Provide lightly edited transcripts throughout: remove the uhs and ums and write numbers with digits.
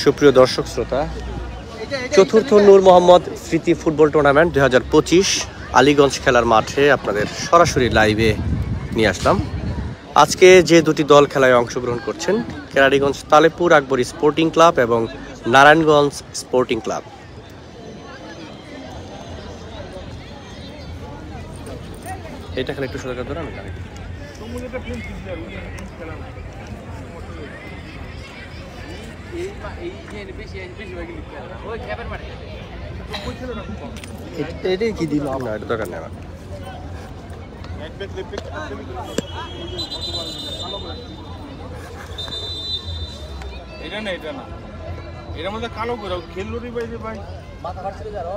সুপ্রিয় দর্শক শ্রোতা, চতুর্থ নূর মোহাম্মদ স্মৃতি ফুটবল টুর্নামেন্ট 2025 আলীগঞ্জ খেলার মাঠে আপনাদের সরাসরি লাইভে নিয়ে আসলাম। আজকে যে দুটি দল খেলায় অংশগ্রহণ করছেন, কেরানীগঞ্জ তালেপুর আকবরী স্পোর্টিং ক্লাব এবং নারায়ণগঞ্জ স্পোর্টিং ক্লাব। এটা খেলা একটু সোজা ধরে আমি এটাই কি দিল না, এটা দরকার নেই আমার। এটা না, এটা না, এটার মধ্যে কালো করে খেললো রে ভাই, রে ভাই মাথা ফাটছিল যারো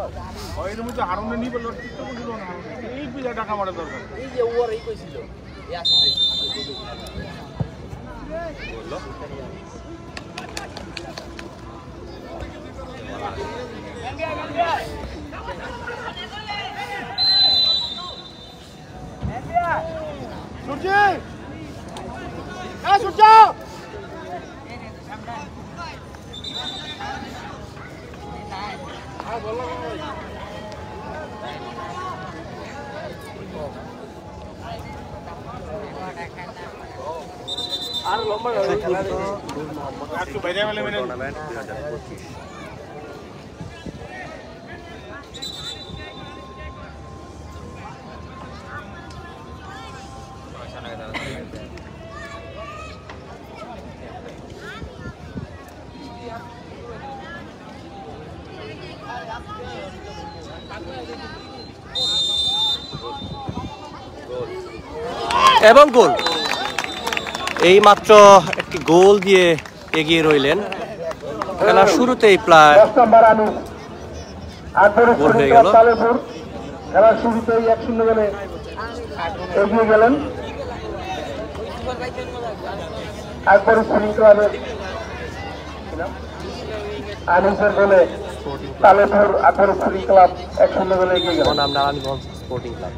এর মধ্যে হারুনে নিবে লড়তে তো বলিল না, এই বিলা টাকা মারা দরকার, এই যে ওর এই কইছিল এই আসলে বললো সূর্য সূর্য আর লম্বা খেলা একটু বাইরে মেলে মেলে টুর্নামেন্ট 2025 এবং গোল। এই মাত্র একটি গোল দিয়ে এগিয়ে রইলেন। খেলার শুরুতেই প্রায় গোল হয়ে গেল। খেলার শুরুতেই 1-0 গোলে এগিয়ে গেলেন আকবরী স্পোর্টিং ক্লাবের আনিসের গোলে তালেপুর আকবরী স্পোর্টিং ক্লাব 1-0 গোলে এগিয়ে গেল। Narayanganj sporting club.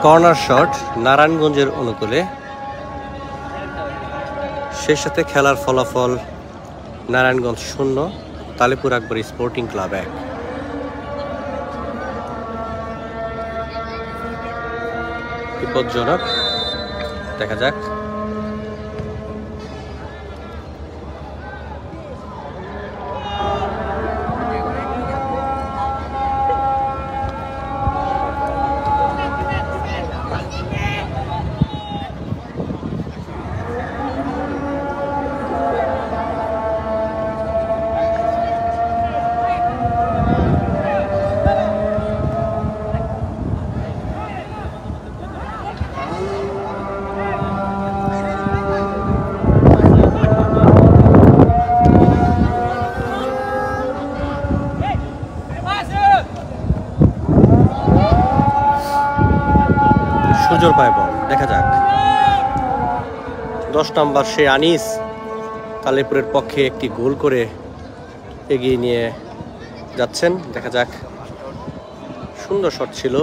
Corner shot নারায়ণগঞ্জের অনুকূলে। সেই সাথে খেলার ফলাফল নারায়ণগঞ্জ 0, তালেপুর আকবরী স্পোর্টিং ক্লাব 1। বিপজ্জনক, দেখা যাক। সুজোর পায় বল, দেখা যাক। 10 নম্বর সে আনিস তালেপুরের পক্ষে একটি গোল করে এগিয়ে নিয়ে যাচ্ছেন, দেখা যাক। সুন্দর শট ছিল।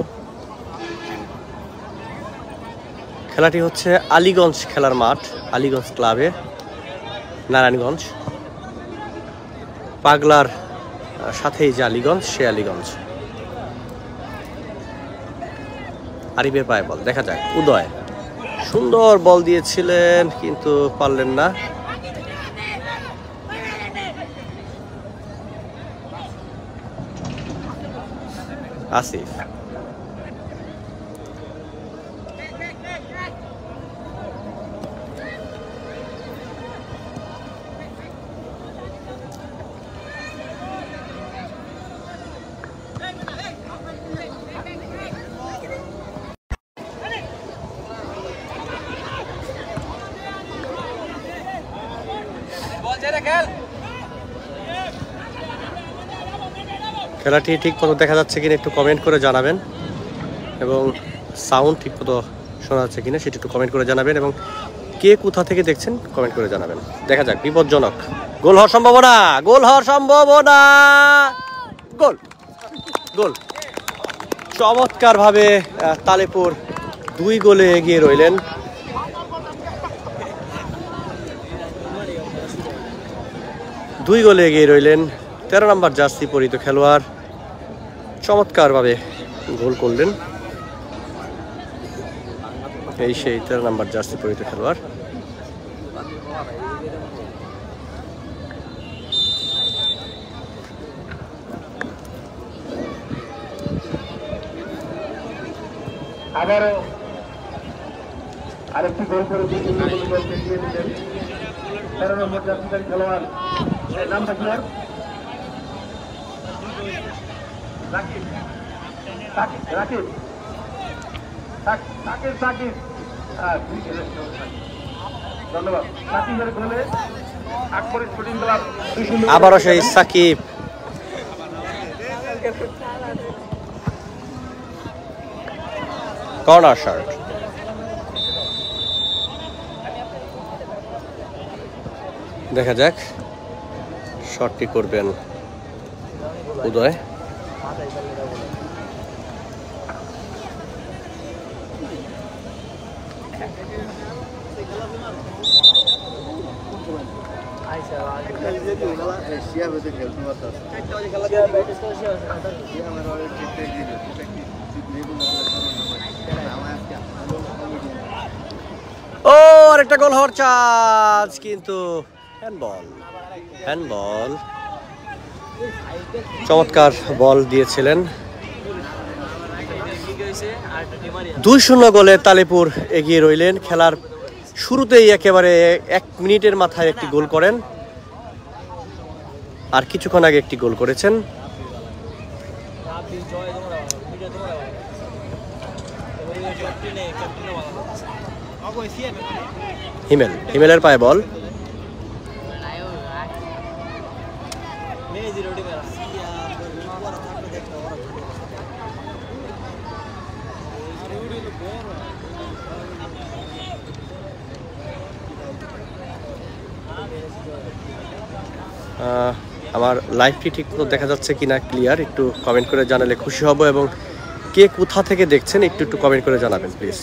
খেলাটি হচ্ছে আলীগঞ্জ খেলার মাঠ, আলীগঞ্জ ক্লাবে, নারায়ণগঞ্জ। পাগলার সাথেই যে আলীগঞ্জ, সে আলীগঞ্জ। আরিফের পায়ে বল, দেখা যাক। উদয় সুন্দর বল দিয়েছিলেন কিন্তু পারলেন না। আসিফ, খেলাটি ঠিক মতো দেখা যাচ্ছে কিনা একটু কমেন্ট করে জানাবেন, এবং সাউন্ড ঠিক মতো শোনা যাচ্ছে কিনা সেটা একটু কমেন্ট করে জানাবেন, এবং কে কোথা থেকে দেখছেন কমেন্ট করে জানাবেন। দেখা যাক। বিপজ্জনক, গোল হওয়ার সম্ভাবনা, গোল হওয়ার সম্ভাবনা, গোল, গোল। চমৎকার ভাবে তালেপুর 2 গোলে এগিয়ে রইলেন। দুই গোলে এগিয়ে রইলেন। 13 নম্বর জার্সি পরিহিত খেলোয়াড় চমৎকার ভাবে গোল করলেন। এই সেই 13 নম্বর জার্সি পরিহিত খেলোয়াড়। আবারও আরেকটি গোল করে 13 নম্বর জার্সিধারী খেলোয়াড়, নামটা কি? রাকিব, রাকিব, সাকিব। ধন্যবাদ। সাকিবের গোলে আকবরী স্পোর্টিং ক্লাব আবারও সেই সাকিব। কর্নার শট, দেখা যাক শটটি করবেন উদয়। ও আরেকটা গোল হওয়ার চান্স, কিন্তু হ্যান্ডবল, হ্যান্ডবল। চমৎকার বল দিয়েছিলেন। 2-0 গোলে তালেপুর এগিয়ে রইলেন। খেলার শুরুতেই একেবারে 1 মিনিটের মাথায় একটি গোল করেন, আর কিছুক্ষণ আগে একটি গোল করেছেন। হিমেলের পায়ে বল, আমার লাইভটি ঠিক মতো দেখা যাচ্ছে কিনা ক্লিয়ার একটু কমেন্ট করে জানালে খুশি হব, এবং কে কোথা থেকে দেখছেন একটু একটু কমেন্ট করে জানাবেন প্লিজ।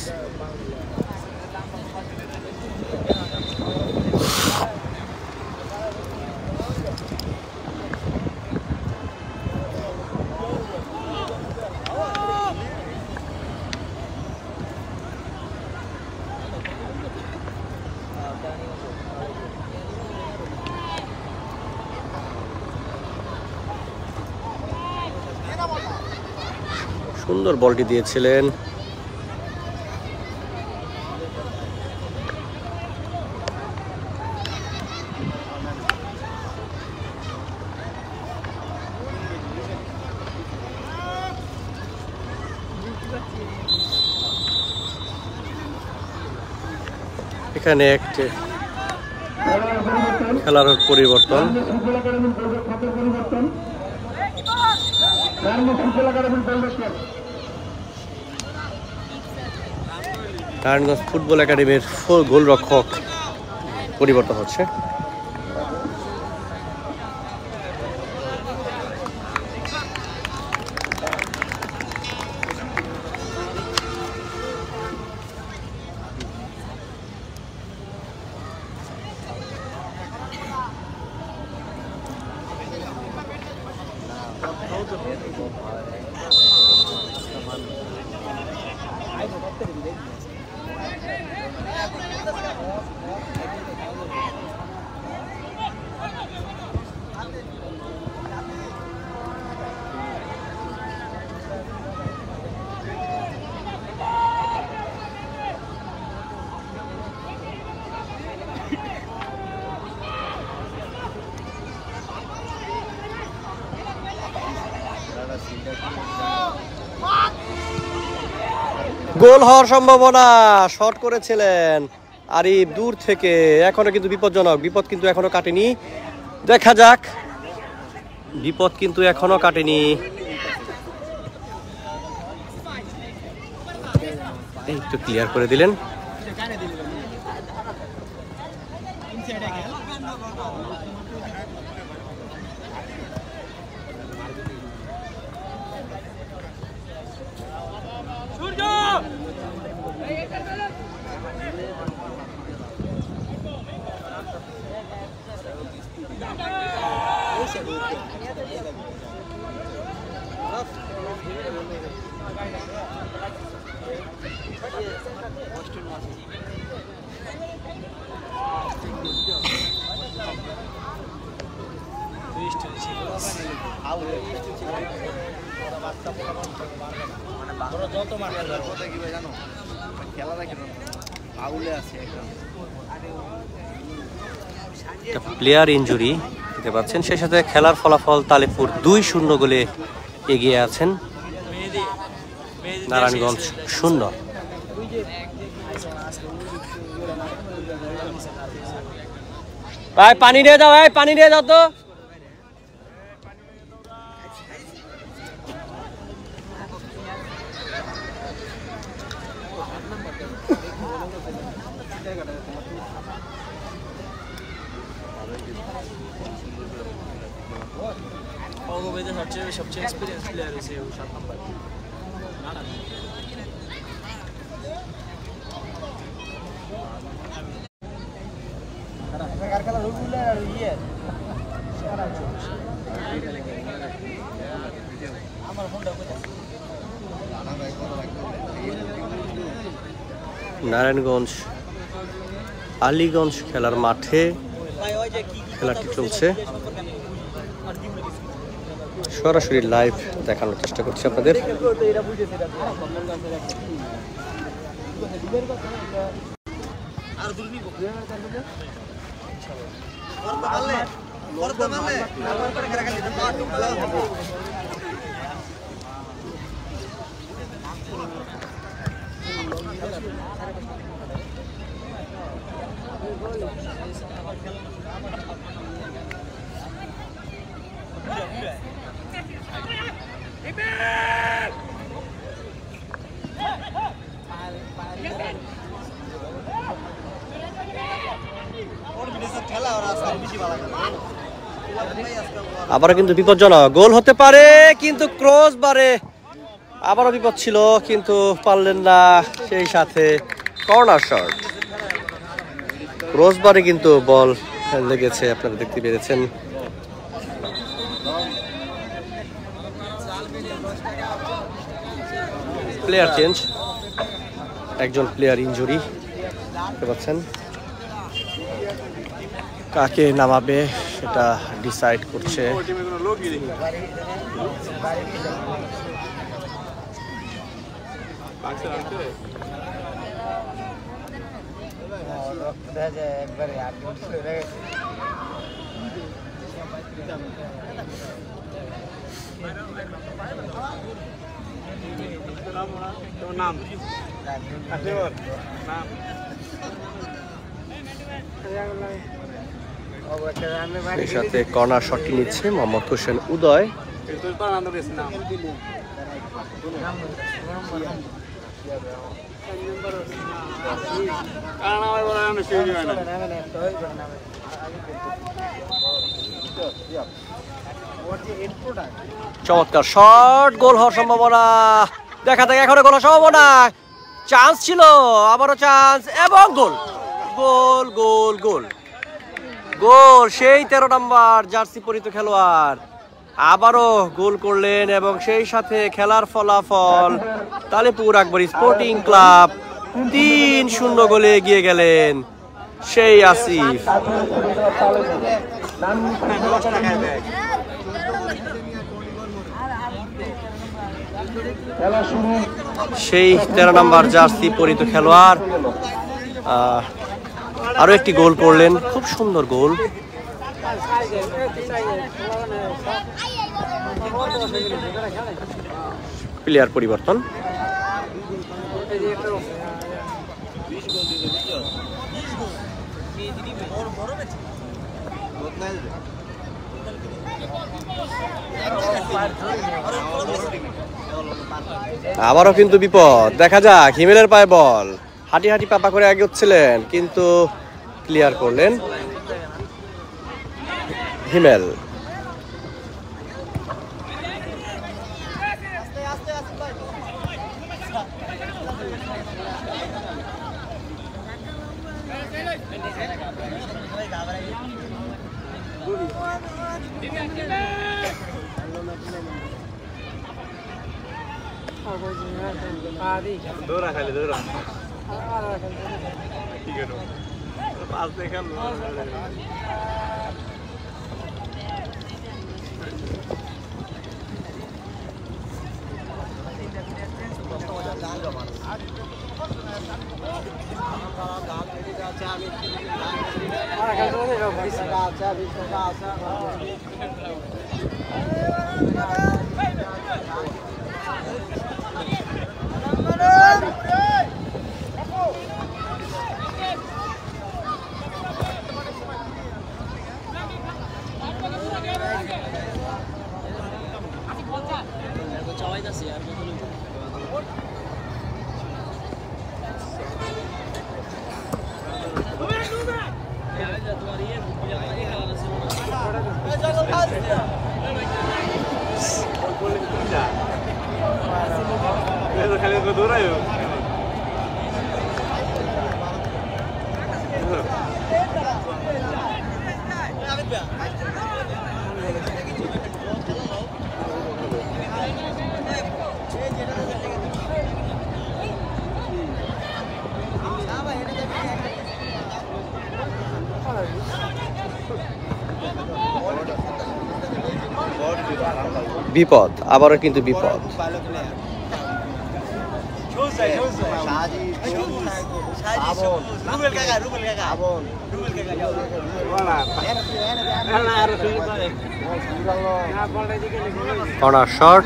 সুন্দর বলটি দিয়েছিলেন। এখানে একটি খেলার পরিবর্তন। নারায়ণগঞ্জ ফুটবল একাডেমির গোলরক্ষক পরিবর্তন হচ্ছে। গোল হওয়ার সম্ভাবনা, শট করেছিলেন আরিফ দূর থেকে, এখনো কিন্তু বিপজ্জনক, বিপদ কিন্তু এখনো কাটেনি, দেখা যাক, বিপদ কিন্তু এখনো কাটেনি। এই তো ক্লিয়ার করে দিলেন। প্লেয়ার ইনজুরি দেখতে পাচ্ছেন, সেই সাথে খেলার ফলাফল তালেপুর 2-0 গোলে এগিয়ে আছেন, নারায়ণগঞ্জ 0। ভাই পানি নিয়ে যাও, ভাই পানি নিয়ে যাও তো। সবচেয়ে এক্সপিরিয়েন্স প্লেয়ার হয়েছে 7 নম্বর। নারায়ণগঞ্জ আলীগঞ্জ খেলার মাঠে খেলাটি চলছে, সরাসরি লাইভ দেখানোর চেষ্টা করছি আপনাদের। আবারও কিন্তু বিপজ্জনক, গোল হতে পারে কিন্তু ক্রস বারে আবারও বিপদ ছিল, কিন্তু পারলেন না। সেই সাথে কর্নার শট, ক্রসবারে কিন্তু বল লেগেছে, আপনারা দেখতে পেরেছেন। প্লেয়ার চেঞ্জ, একজন প্লেয়ার ইনজুরি, দেখতে পাচ্ছেন। কাকে নামাবে সেটা ডিসাইড করছে। এর সাথে কর্নার শটটি নিচ্ছে মোহাম্মদ হোসেন উদয়। চমৎকার শট, গোল হওয়ার সম্ভাবনা দেখা যায়, এখনো গোল হওয়ার সম্ভাবনা, চান্স ছিল, আবারও চান্স এবং গোল গোল গোল গোল গোল। সেই 13 নম্বর জার্সি পরিহিত খেলোয়াড় আবারও গোল করলেন এবং সেই সাথে খেলার ফলাফল তালেপুর আকবরী স্পোর্টিং ক্লাব 3-0 গোলে এগিয়ে গেলেন সেই আসিফ। সেই 13 নম্বর জার্সি পরিহিত খেলোয়াড় আরো একটি গোল করলেন, খুব সুন্দর গোল। প্লেয়ার পরিবর্তন, আবারও কিন্তু বিপদ, দেখা যাক। হিমেলের পায়ে বল, হাঁটি হাঁটি পাপা করে আগে হচ্ছিলেন, কিন্তু ক্লিয়ার করলেন হিমেল। দৌড়া খালি দৌড়া ঠিক আছে পাঁচ দেখান বিপদ, আবারও কিন্তু বিপদ। কর্নার শট,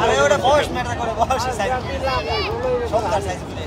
আরে ওটা বস ম্যাটার করে বস সাইজ সবটা সাইজ করে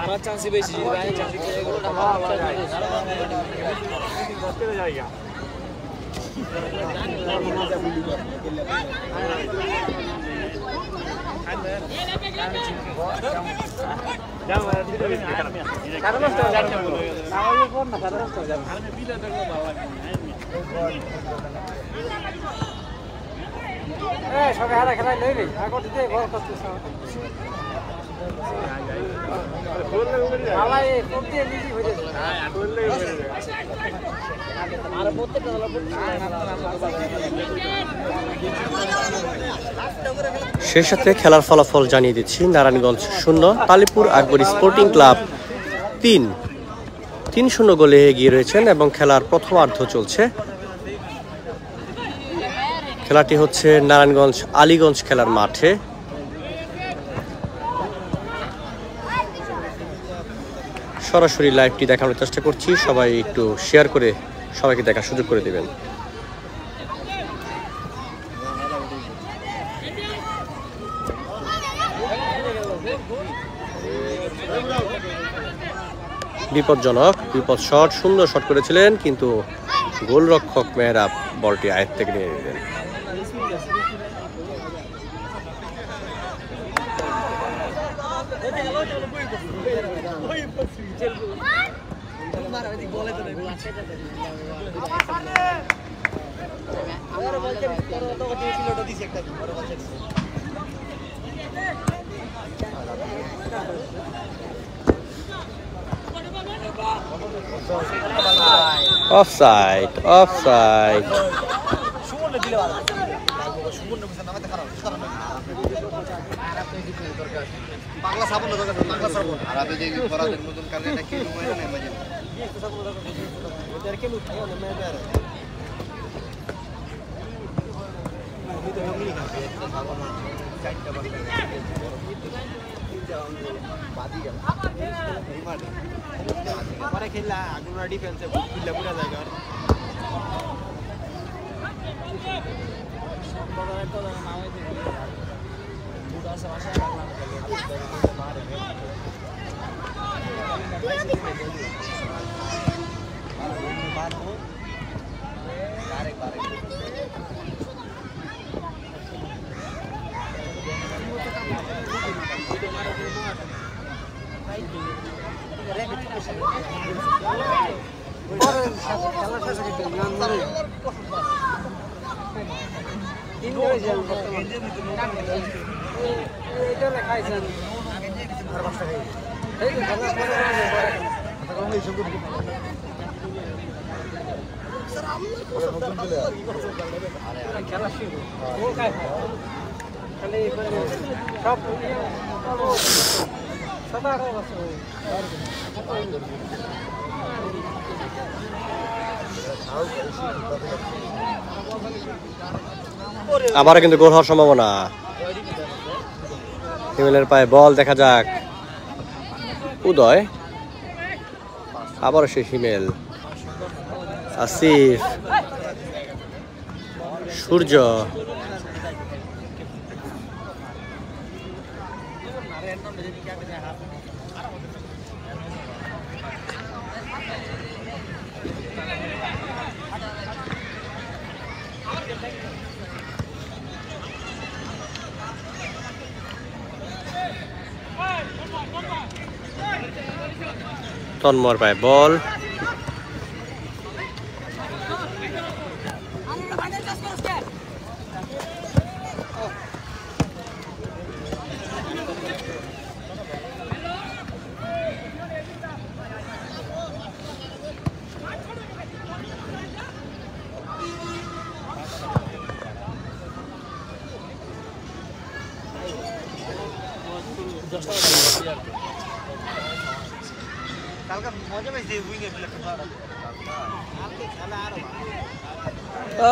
আমার চান্সই বেশি ভাই চান্সই জায়গা সবাই হারা খেলায় লইবে আগর দিতে বড় কষ্ট আলাই করতে নিজে হয়ে যাবে আর প্রত্যেকটা সেই সাথে খেলার ফলাফল জানিয়ে দিচ্ছি। নারায়ণগঞ্জ 0, তালিপুর আকবরী স্পোর্টিং ক্লাব 3-0 গোলে এগিয়ে রয়েছেন এবং খেলার প্রথমার্ধ চলছে। খেলাটি হচ্ছে নারায়ণগঞ্জ আলীগঞ্জ খেলার মাঠে। সরাসরি লাইভটি দেখানোর চেষ্টা করছি, সবাই একটু শেয়ার করে সবাইকে দেখার সুযোগ করে দেবেন। বিপজ্জনক বিপদ শট, সুন্দর শট করেছিলেন কিন্তু গোলরক্ষক মেহরাব বলটি আয়ত্ত থেকে নিয়ে নিলেন। Offside, offside. বাংলা সাবন দরকার, বাংলা সাবন আর আবে যে ফরাদের মতন কারণে এটা কি মনে নাই মাঝে একটু সাবন দরকার এটার কি লুক হয় না মেয়েদের ভিতরে হামলি খাবে সাবন চারটা বাদি গেল এই মাঠে পরে খেলা আগুন ডিফেন্সে খুললা পুরা জায়গা খেলা শুরু খালি সব আবারও কিন্তু গোল হওয়ার সম্ভাবনা। হিমেলের পায়ে বল, দেখা যাক। উদয়, আবারও সে হিমেল, আসিফ, সূর্য, তন্মর পায় বল, কালকে মজা পাইছে উইঙ্গে প্লে খেলা কালকে খেলা আরো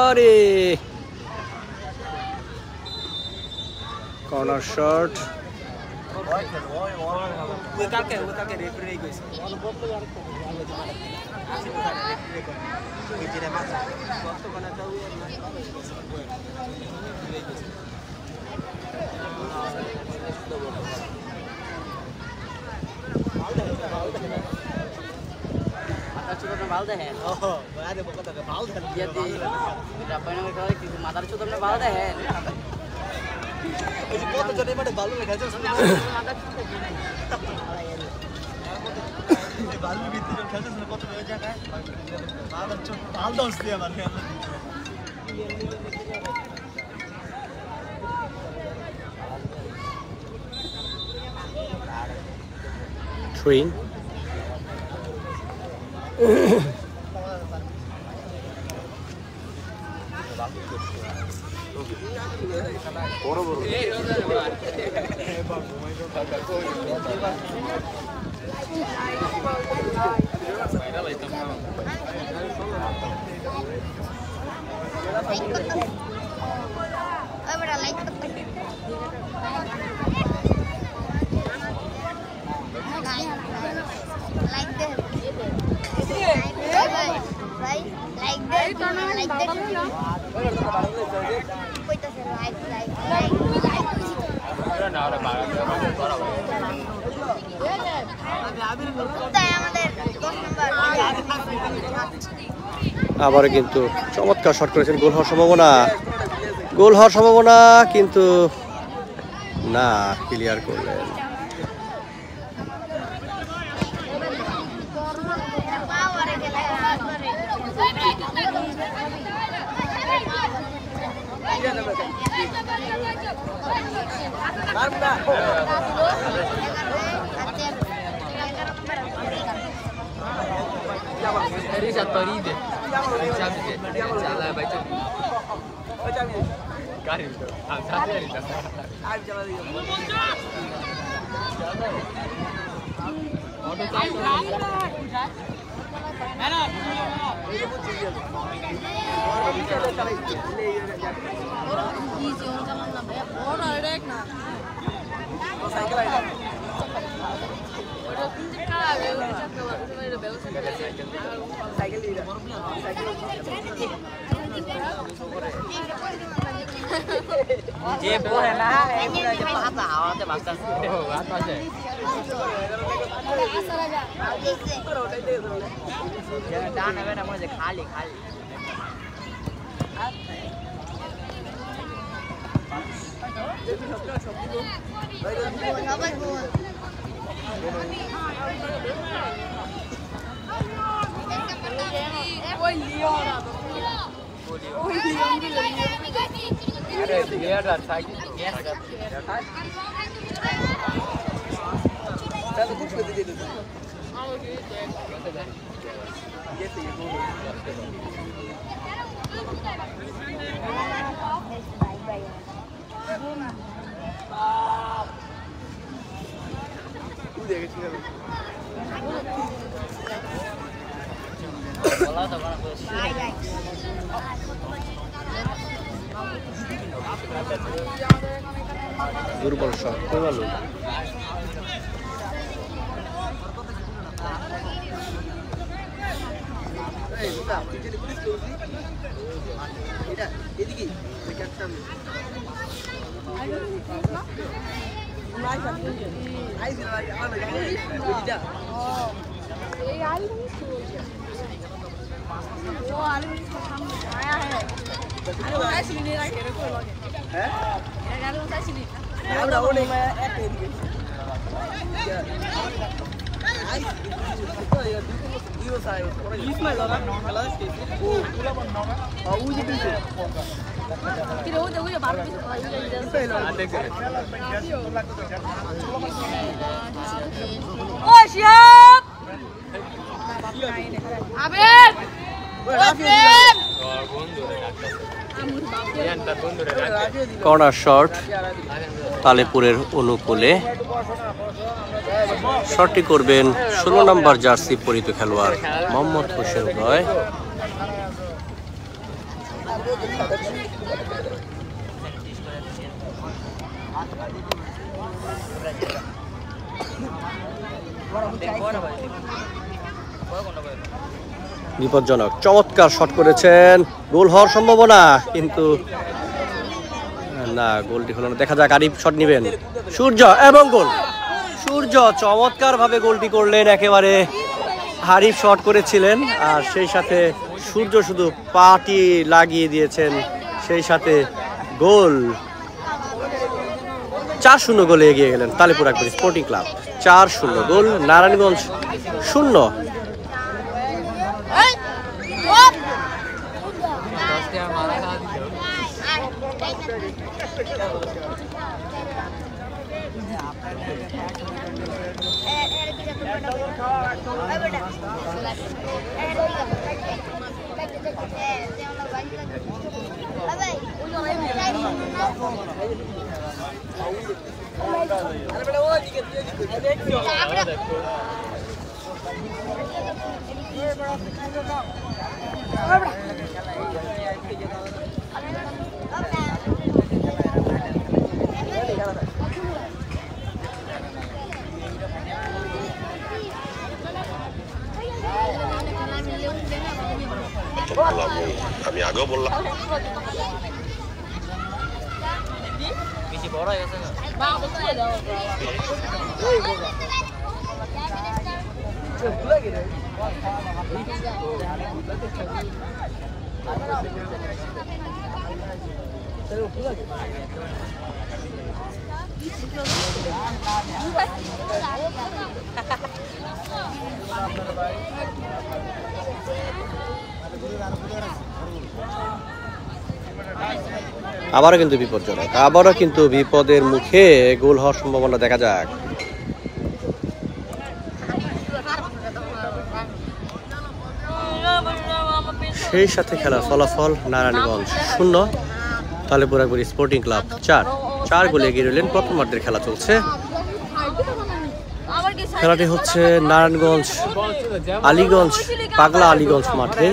আরে কর্নার শট ওই কালকে রেফারি কইছে যেটা মাছ কত কোনা দাও থ্রোইং আবারও কিন্তু চমৎকার শট করেছেন, গোল হওয়ার সম্ভাবনা কিন্তু না, ক্লিয়ার করলেন। দুর্বল শট ভালো। কর্নার শট তালেপুরের অনুকূলে। শটটি করবেন 16 নম্বর জার্সি পরিহিত খেলোয়াড় মোহাম্মদ হোসেন উদয়। বিপজ্জনক, চমৎকার শট করেছেন, গোল হওয়ার সম্ভাবনা, কিন্তু না, গোলটি হলো না। দেখা যাক আরিফ শট নেবেন। সূর্য এবং গোল। সূর্য চমৎকার ভাবে গোলটি করলেন, একেবারে আরিফ শট করেছিলেন আর সেই সাথে সূর্য শুধু পাটি লাগিয়ে দিয়েছেন, সেই সাথে গোল। 4-0 গোলে এগিয়ে গেলেন তালেপুর আকবরী স্পোর্টিং ক্লাব। 4-0 গোল, নারায়ণগঞ্জ 0। আমি আগেও বললাম বেশি বড় হয়ে গেছে না আবারও কিন্তু বিপজ্জনক, আবারও কিন্তু বিপদের মুখে গোল হওয়ার সম্ভাবনা দেখা যাক। সেই সাথে খেলার ফলাফল নারায়ণগঞ্জ 0, তালেপুর আকবরী স্পোর্টিং ক্লাব 4 গোলে এগিয়ে রইলেন। প্রথমার্ধের খেলা চলছে। খেলাটি হচ্ছে নারায়ণগঞ্জ আলীগঞ্জ পাগলা আলীগঞ্জ মাঠে।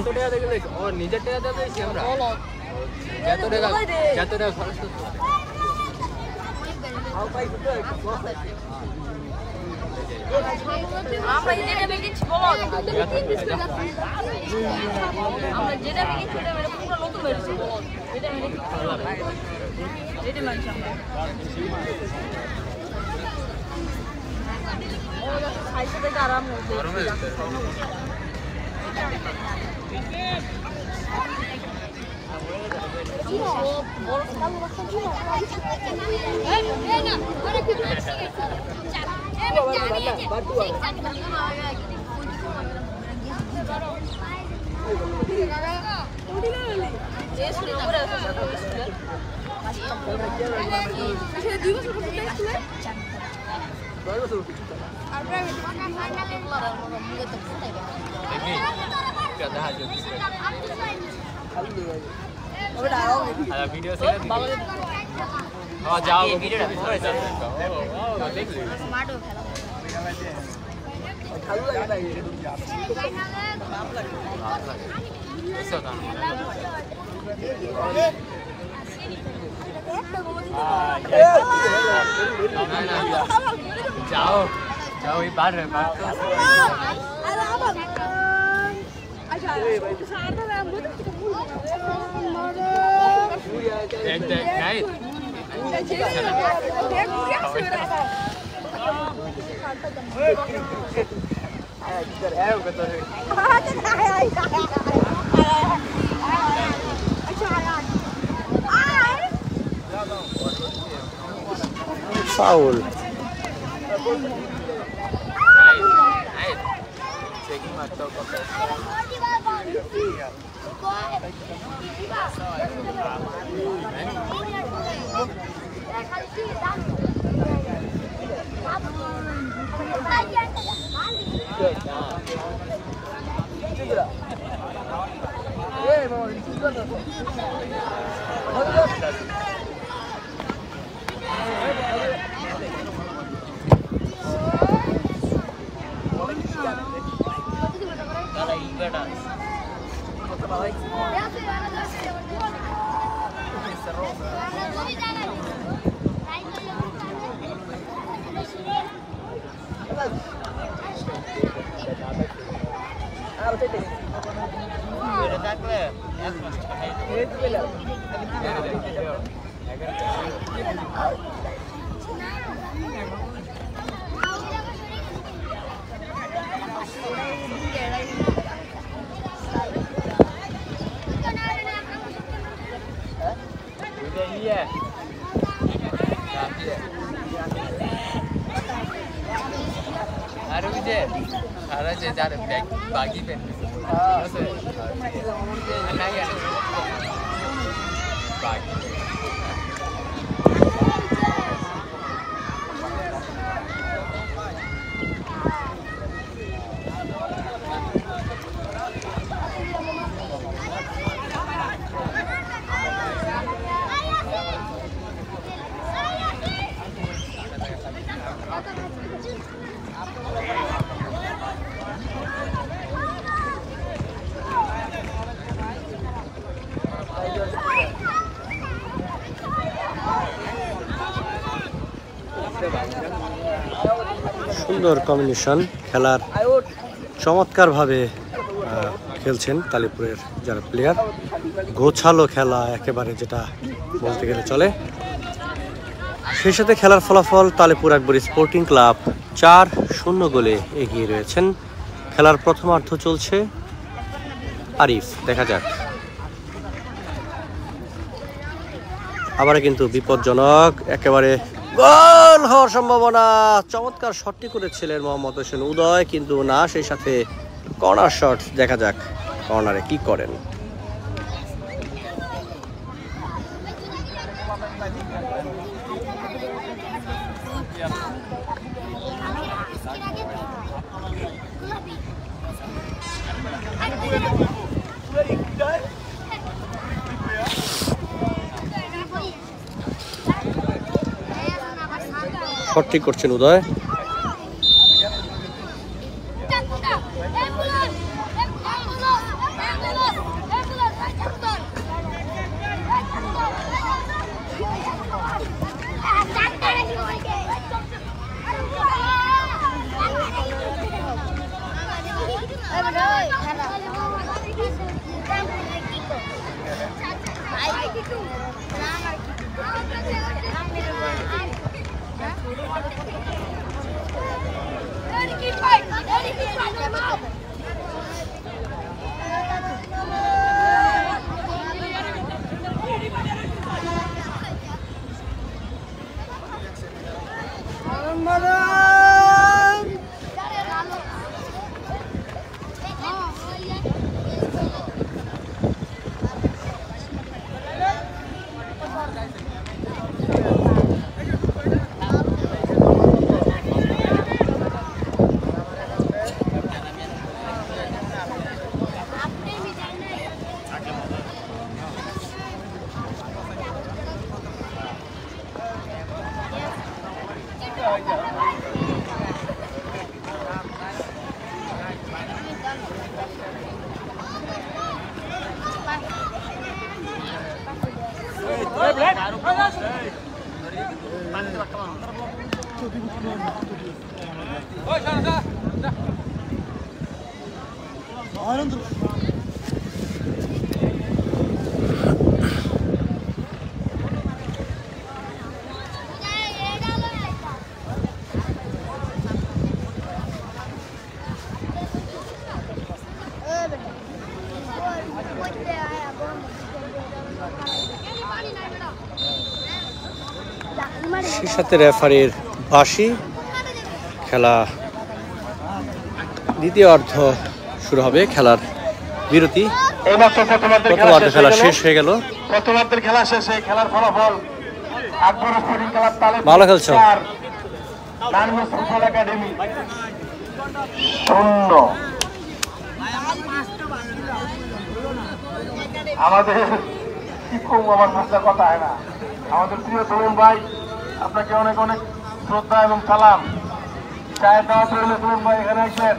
ফাউল। সুন্দর কম্বিনেশন, খেলার চমৎকারভাবে খেলছেন তালিপুরের যারা প্লেয়ার। গোছালো খেলা একেবারে, যেটা বলতে গেলে চলে। সেই সাথে খেলার ফলাফল তালিপুর আকবরী স্পোর্টিং ক্লাব 4-0 গোলে এগিয়ে রয়েছেন। খেলার প্রথমার্ধ চলছে। আরিফ, দেখা যাক। আবার কিন্তু বিপজ্জনক, একেবারে গোল হওয়ার সম্ভাবনা। চমৎকার শটটি করেছিলেন মোহাম্মদ হোসেন উদয়, কিন্তু না, সেই সাথে কর্নার শট। দেখা যাক কর্নারে কি করেন। শটটি করছেন উদয়। সেই সাথে রেফারির বাঁশি। খেলা দ্বিতীয় অর্ধ শুরু হবে। খেলার বিরতি, এইমাত্র প্রথমার্ধের প্রথমার্ধ খেলা শেষ হয়ে গেল। প্রথমার্ধের খেলা শেষে খেলার ফলাফল আকবর স্পোর্টিং ক্লাব তালেপুর ভালো খেলছো। 4, নারায়ণগঞ্জ ফুটবল একাডেমি 0। আমাদের কি কম, আমার ভাষার কথা হয় না। আমাদের প্রিয় তরুণ ভাই, আপনাকে অনেক অনেক শ্রদ্ধা এবং সালাম। চায়ের দাওয়াত রইল তরুণ ভাই, এখানে আসবেন।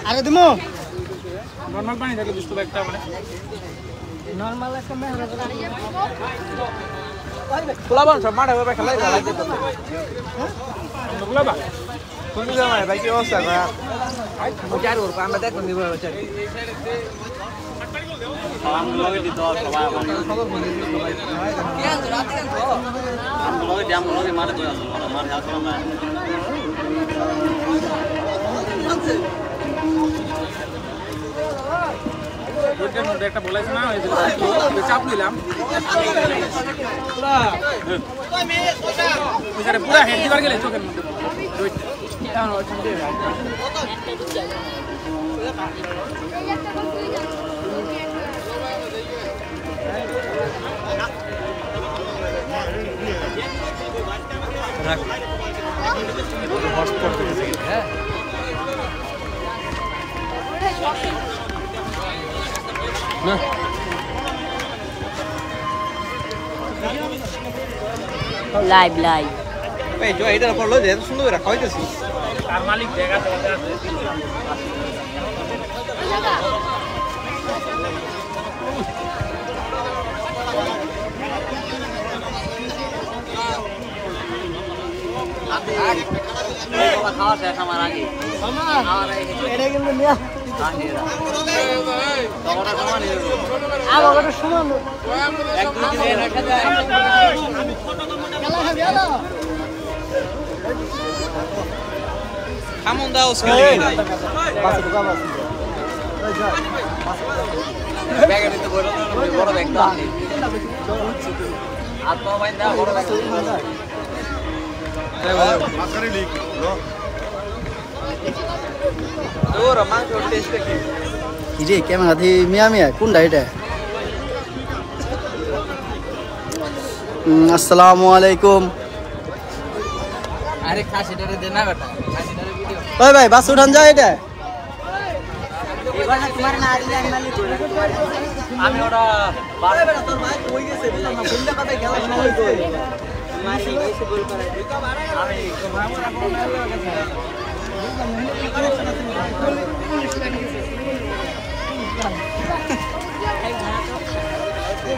আরে দিমো নরমাল পানি থাকলে বুঝতে একটা মানে নরমাল একটা মেহনত খোলাবান সব মাঠে ভাবে খেলাই ভালো লাগছে খোলাবা কোন জায়গায় ভাই কি অবস্থা করা চার ওর আমরা দেখুন দিব চার সালাম লগে দিত সবাই খবর বলে দিত সবাই কি আজ রাতে কেন তো আমরা লগে জাম লগে মারে তো মারে আসলাম না ওইটার মধ্যে একটা বলাইছ না ওই যে চাপ নিলাম পুরো পুরো হেড দিবার গেলে চোখের মধ্যে লাইভ লাইভ এই যে এইটার উপর লই যে সুন্দর করে খাইতেছি আর মালিক দেখা আছে খাওয়া শেষ আমার আগে এটা কিন্তু নিয়া আমার সমান এক দুই দিন রাখা যায় খামন দাও স্কেলে নাই ব্যাগের ভিতরে বড় ব্যাগ তো আছে আর তো ভাই না বড় ব্যাগ মাছারি লিক তোর মাংস টেস্ট কি ইরে ক্যামেরা দি মিয়া মিয়া কোনটা এটা আসসালামু আলাইকুম আরে খাসিটারে দে না বেটা খাসিটারে ভিডিও ওই ভাই বাস উঠান যায় এটা এবার না তোমার না আইলে আমি মালি করি আমি ওটা বারে বেটা তোর ভাই কই গেছে বুঝলাম না কোনটা কথা খেলা না হইতো মাসি কইছে গোল করাই আমি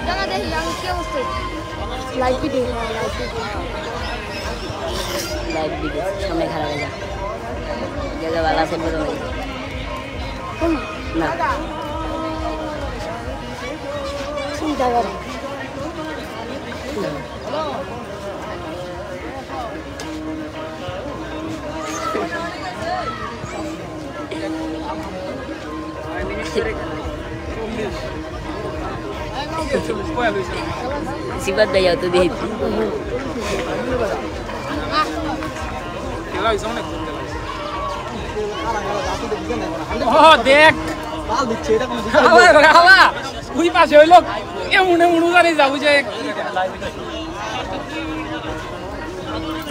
jangan deh yang kios tuh live video sampai kharabe যা জায়গা वाला से बोलो না চিন্তা কর Sifat daya tuh di খেলা হইছে অনেক দেখ ওই পাশে হইল এমন এমন জানি যাবো যে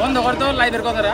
বন্ধ করতো লাইভের কথাটা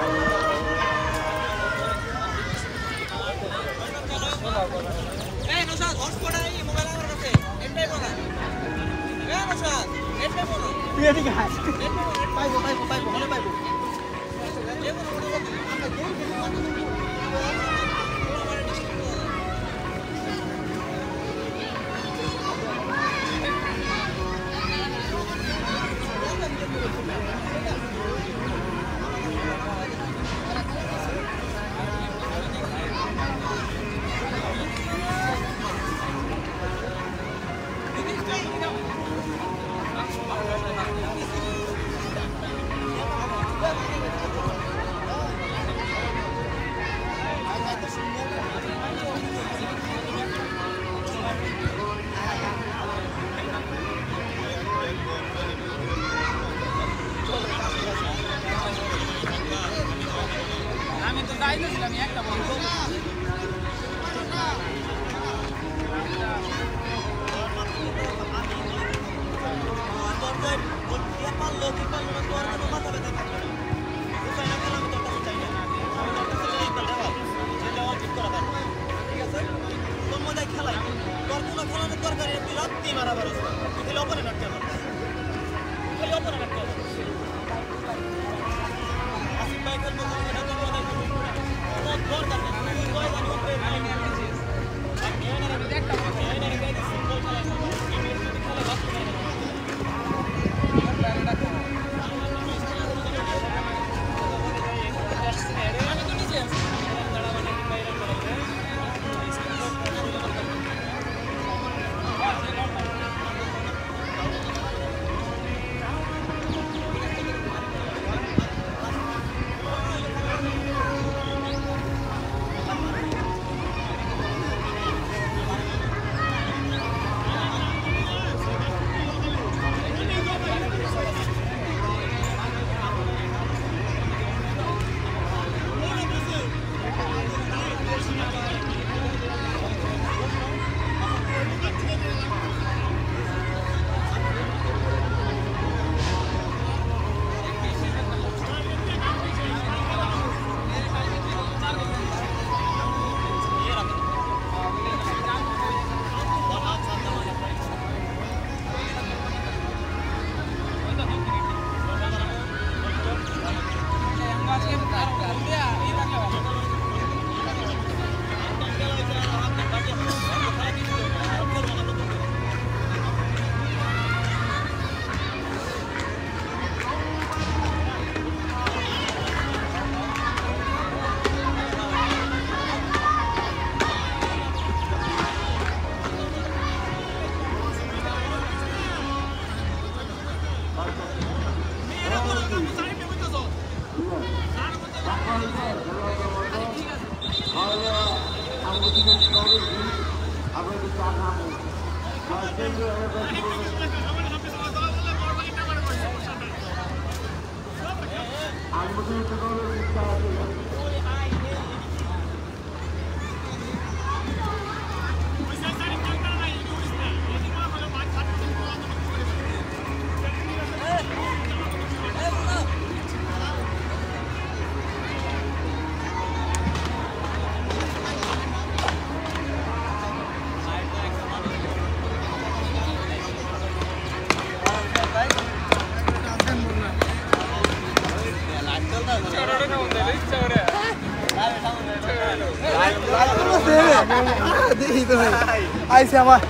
Ay, se llama.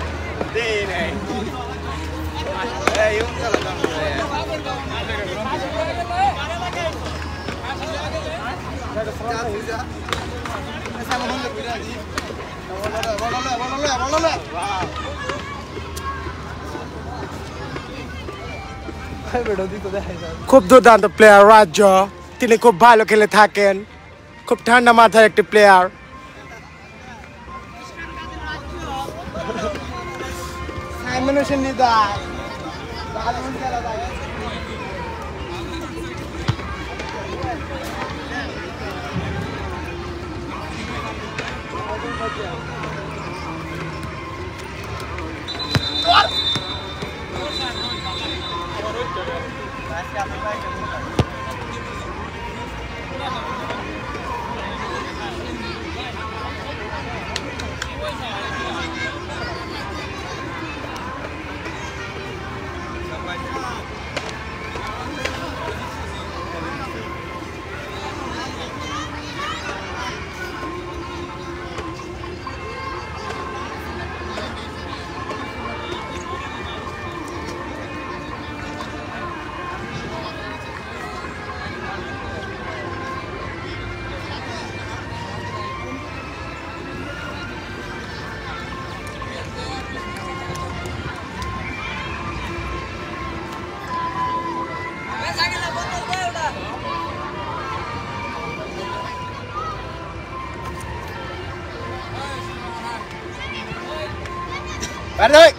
খুব দুর্দান্ত প্লেয়ার রাজ্য, তিনি খুব ভালো খেলে থাকেন, খুব ঠান্ডা মাথার একটি player. Balik.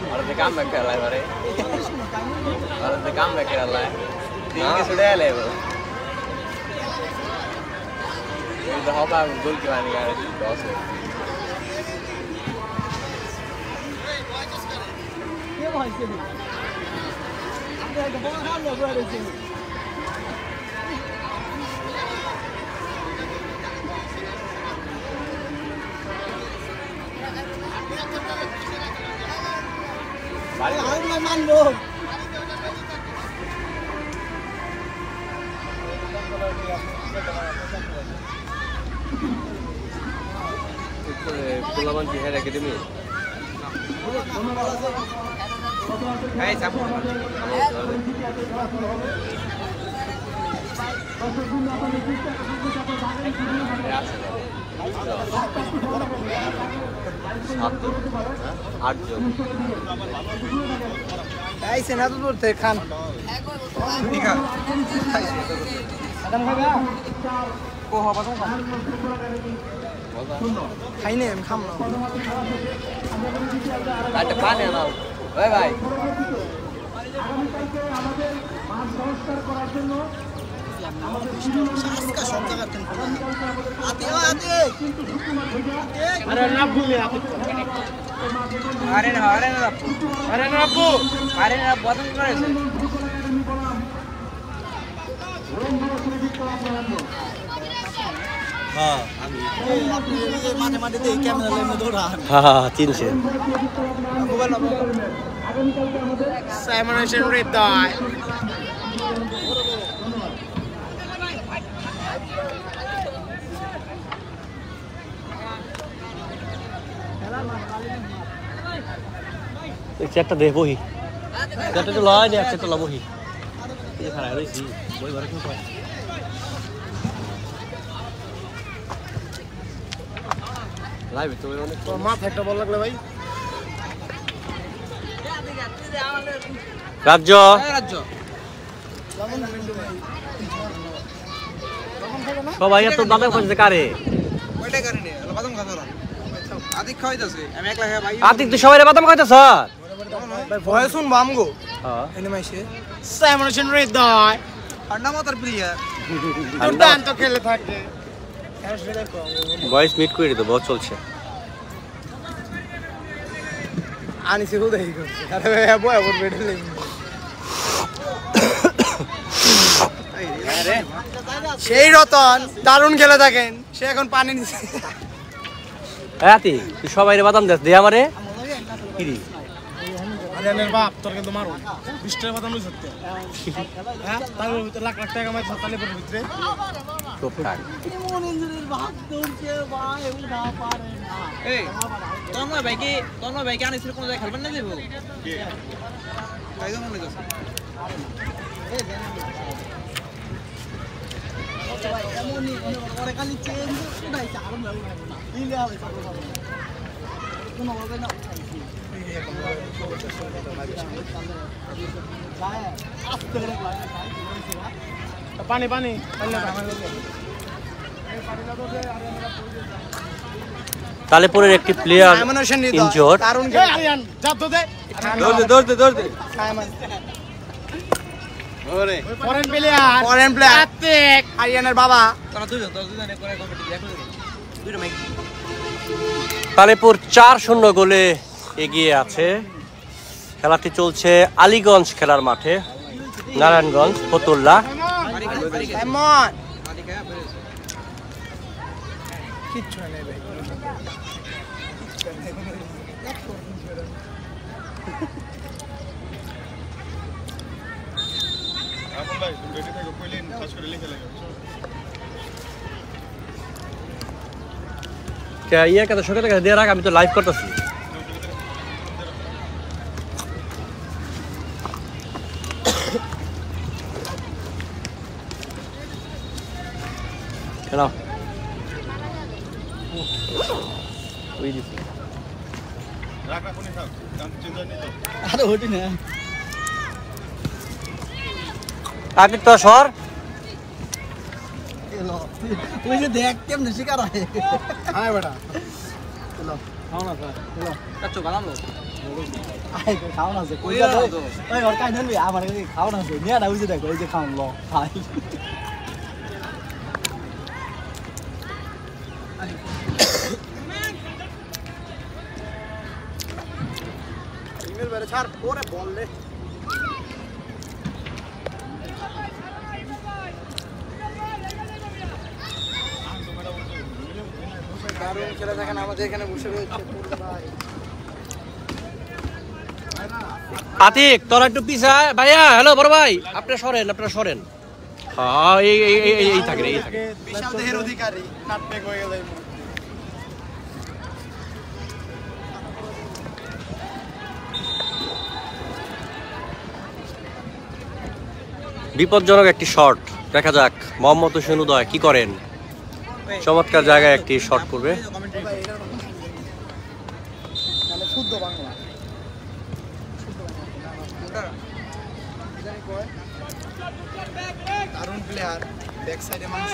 Orang tekam mereka lah bare. Orang tekam mereka lah. Tinggi sudah level. Itu apa gol ke mana kan? Dos. Dia mau hasil. Ada bola kan ya berada di sini. Balik lagi man dong. Pulaman Jihad Academy. Hey, sapu. Satu, 8 জন। Aise na to dorte khan. Dikha. Adam khabe? Ko hoba to khan. Khaine em kham na. Kat pan na। Bye bye। हाँ 300 Simon and Red die. চেকটা দে বহি চেকটা তো লয় দে চেকটা ল বহি এই খারাপ রইছি বই ঘরে কেউ কয় লাইভ তো অনেক তোর মাথা একটা বল লাগলে ভাই রাজ্য সবাই এত বাদাম খাচ্ছে কারে ওইটা কারণে বাদাম খাওয়া আদিক খাওয়াইতাছে আমি একলা খাই ভাই আতিক তো সবাই বাদাম খাইতেছ ভাই ভয় শুন বামগো হ্যাঁ এনে মাইছে সাইমন এন্ড রেড দয় ঠান্ডা মাথার প্লেয়ার দুটান তো খেলে থাকে বয়েস মিট করে দেবো চলছে আনিছে তো দেখি আরে ভাই বয় ওর বেডে লেই আরে সেই রতন দারুণ খেলে থাকেন সে এখন পানি নিছে আতি তুই সবাই বাদাম দেস দে আমারে কি রে আরে বাপ তোর কিন্তু মারো 20 টাকা বাদাম লই সত্যি হ্যাঁ তার ভিতরে লাখ লাখ টাকা মার সকালে পড়ে ভিতরে তো টাক মন ইঞ্জুরির ভাগ দৌড়ছে ভাই এগুলো না পারে না এই তন্ময় ভাইকে আনিছিল কোন জায়গায় খেলবেন না দেব কি কাইদা মনে করছে এই দেন ভাই এমনই ওরে খালি চেঞ্জ উঠাইছে আর না ইলে হবে কোন হবে না পানি পানি তালেপুরের একটি প্লেয়ার ইনজোর্ড। তালেপুর 4-0 গোলে এগিয়ে আছে। খেলাটি চলছে আলীগঞ্জ খেলার মাঠে, নারায়ণগঞ্জ ফতুল্লা। ইয়ে কথা সকালে দিয়ে রাখ, আমি তো লাইভ করতেছি। আগে তো সর দেখ কেমন শিকার হয়। হ্যাঁ বেটা খাও না স্যার বাদাম খাও না আমার খাও না নিয়ে না বুঝে দেখো এই যে খাওয়ান লো খাই ছাড় ওরে বললে দারুণ খেলা দেখেন আমাদের এখানে বসে রয়েছে আতিক, তোরা একটু পিছায় ভাইয়া। হ্যালো বড় ভাই, আপনারা সরেন। হ্যাঁ এই থাকে বিশাল দেহের অধিকারী নাটক হয়ে গেল। বিপজ্জনক একটি শট, দেখা যাক মোহাম্মদ হোসেন উদয় কি করেন। চমৎকার জায়গায় একটি শট করবে। শুদ্ধ বাংলা দারুণ প্লেয়ার, ব্যাক সাইডে মানুষ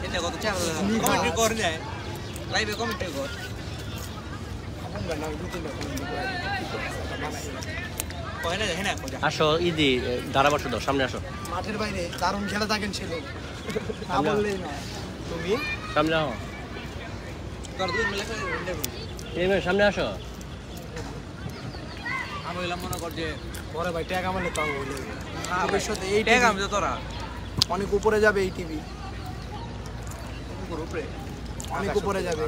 এটা কত চাল কমেন্ট্রি করে যায় লাইভে কমেন্ট্রি কর আসো ইদি ধারাবার দাও, সামনে আসো। মাঠের বাইরে দারুণ খেলা থাকেন ছিল না বললেই না। তুমি সামনে আসো, সামনে আসো। আমি বললাম মনে কর যে বড় ভাই ট্যাগ আমালে তাও বলে ভবিষ্যতে এই ট্যাগ আমি তো তোরা অনেক উপরে যাবে এই টিভি, অনেক উপরে যাবে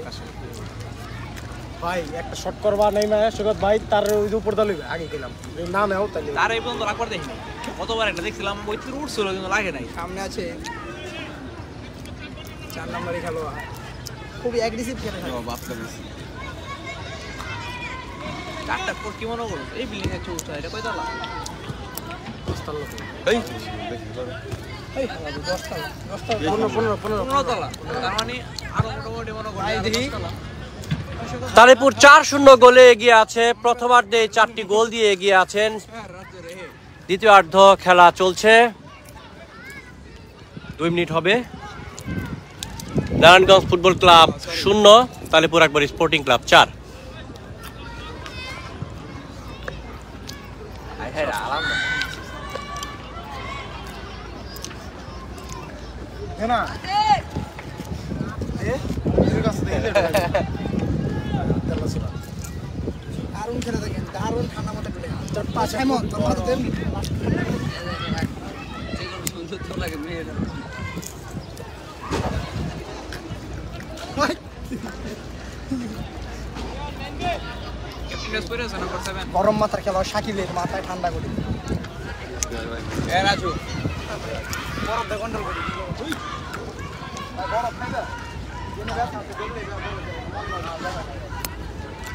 ভাই। একটা শট করবা নাই না সুগত ভাই, তার ওই উপর দলে আগে গেলাম না নাও তাহলে তার এই পর্যন্ত রাখবার দেখিনি। কতবার একটা দেখছিলাম ওই তীর উঠছিল কিন্তু লাগে নাই। সামনে আছে 4 নম্বরে খেলোয়াড়, খুবই অ্যাগ্রেসিভ খেলে থাকে। চারটা পর কি মনে করো এই বিল্ডিং এর চৌথা, এটা কয় তলা? 10 তলা। এই এই 10 তলা 15 তলা, তার মানে আরো মোটামুটি মনে করো 10 তলা। তালেপুর 4-0 গোলে এগিয়ে আছে। প্রথমার্ধে 4টি গোল দিয়ে এগিয়ে আছেন। দ্বিতীয়ার্ধ খেলা চলছে, 2 মিনিট হবে। নারায়ণগঞ্জ ফুটবল ক্লাব 0, তালেপুর আকবর স্পোর্টিং ক্লাব 4। দারুণ খেলে থাকেন, দারুণ ঠান্ডা মাথা পেলে তোর পাশে মন তোর মাথাতে গরম মাথার খেলা শাকিলের মাথায় ঠান্ডা করে রাজু বরফ কন্ট্রোল করে বরফ খাইবা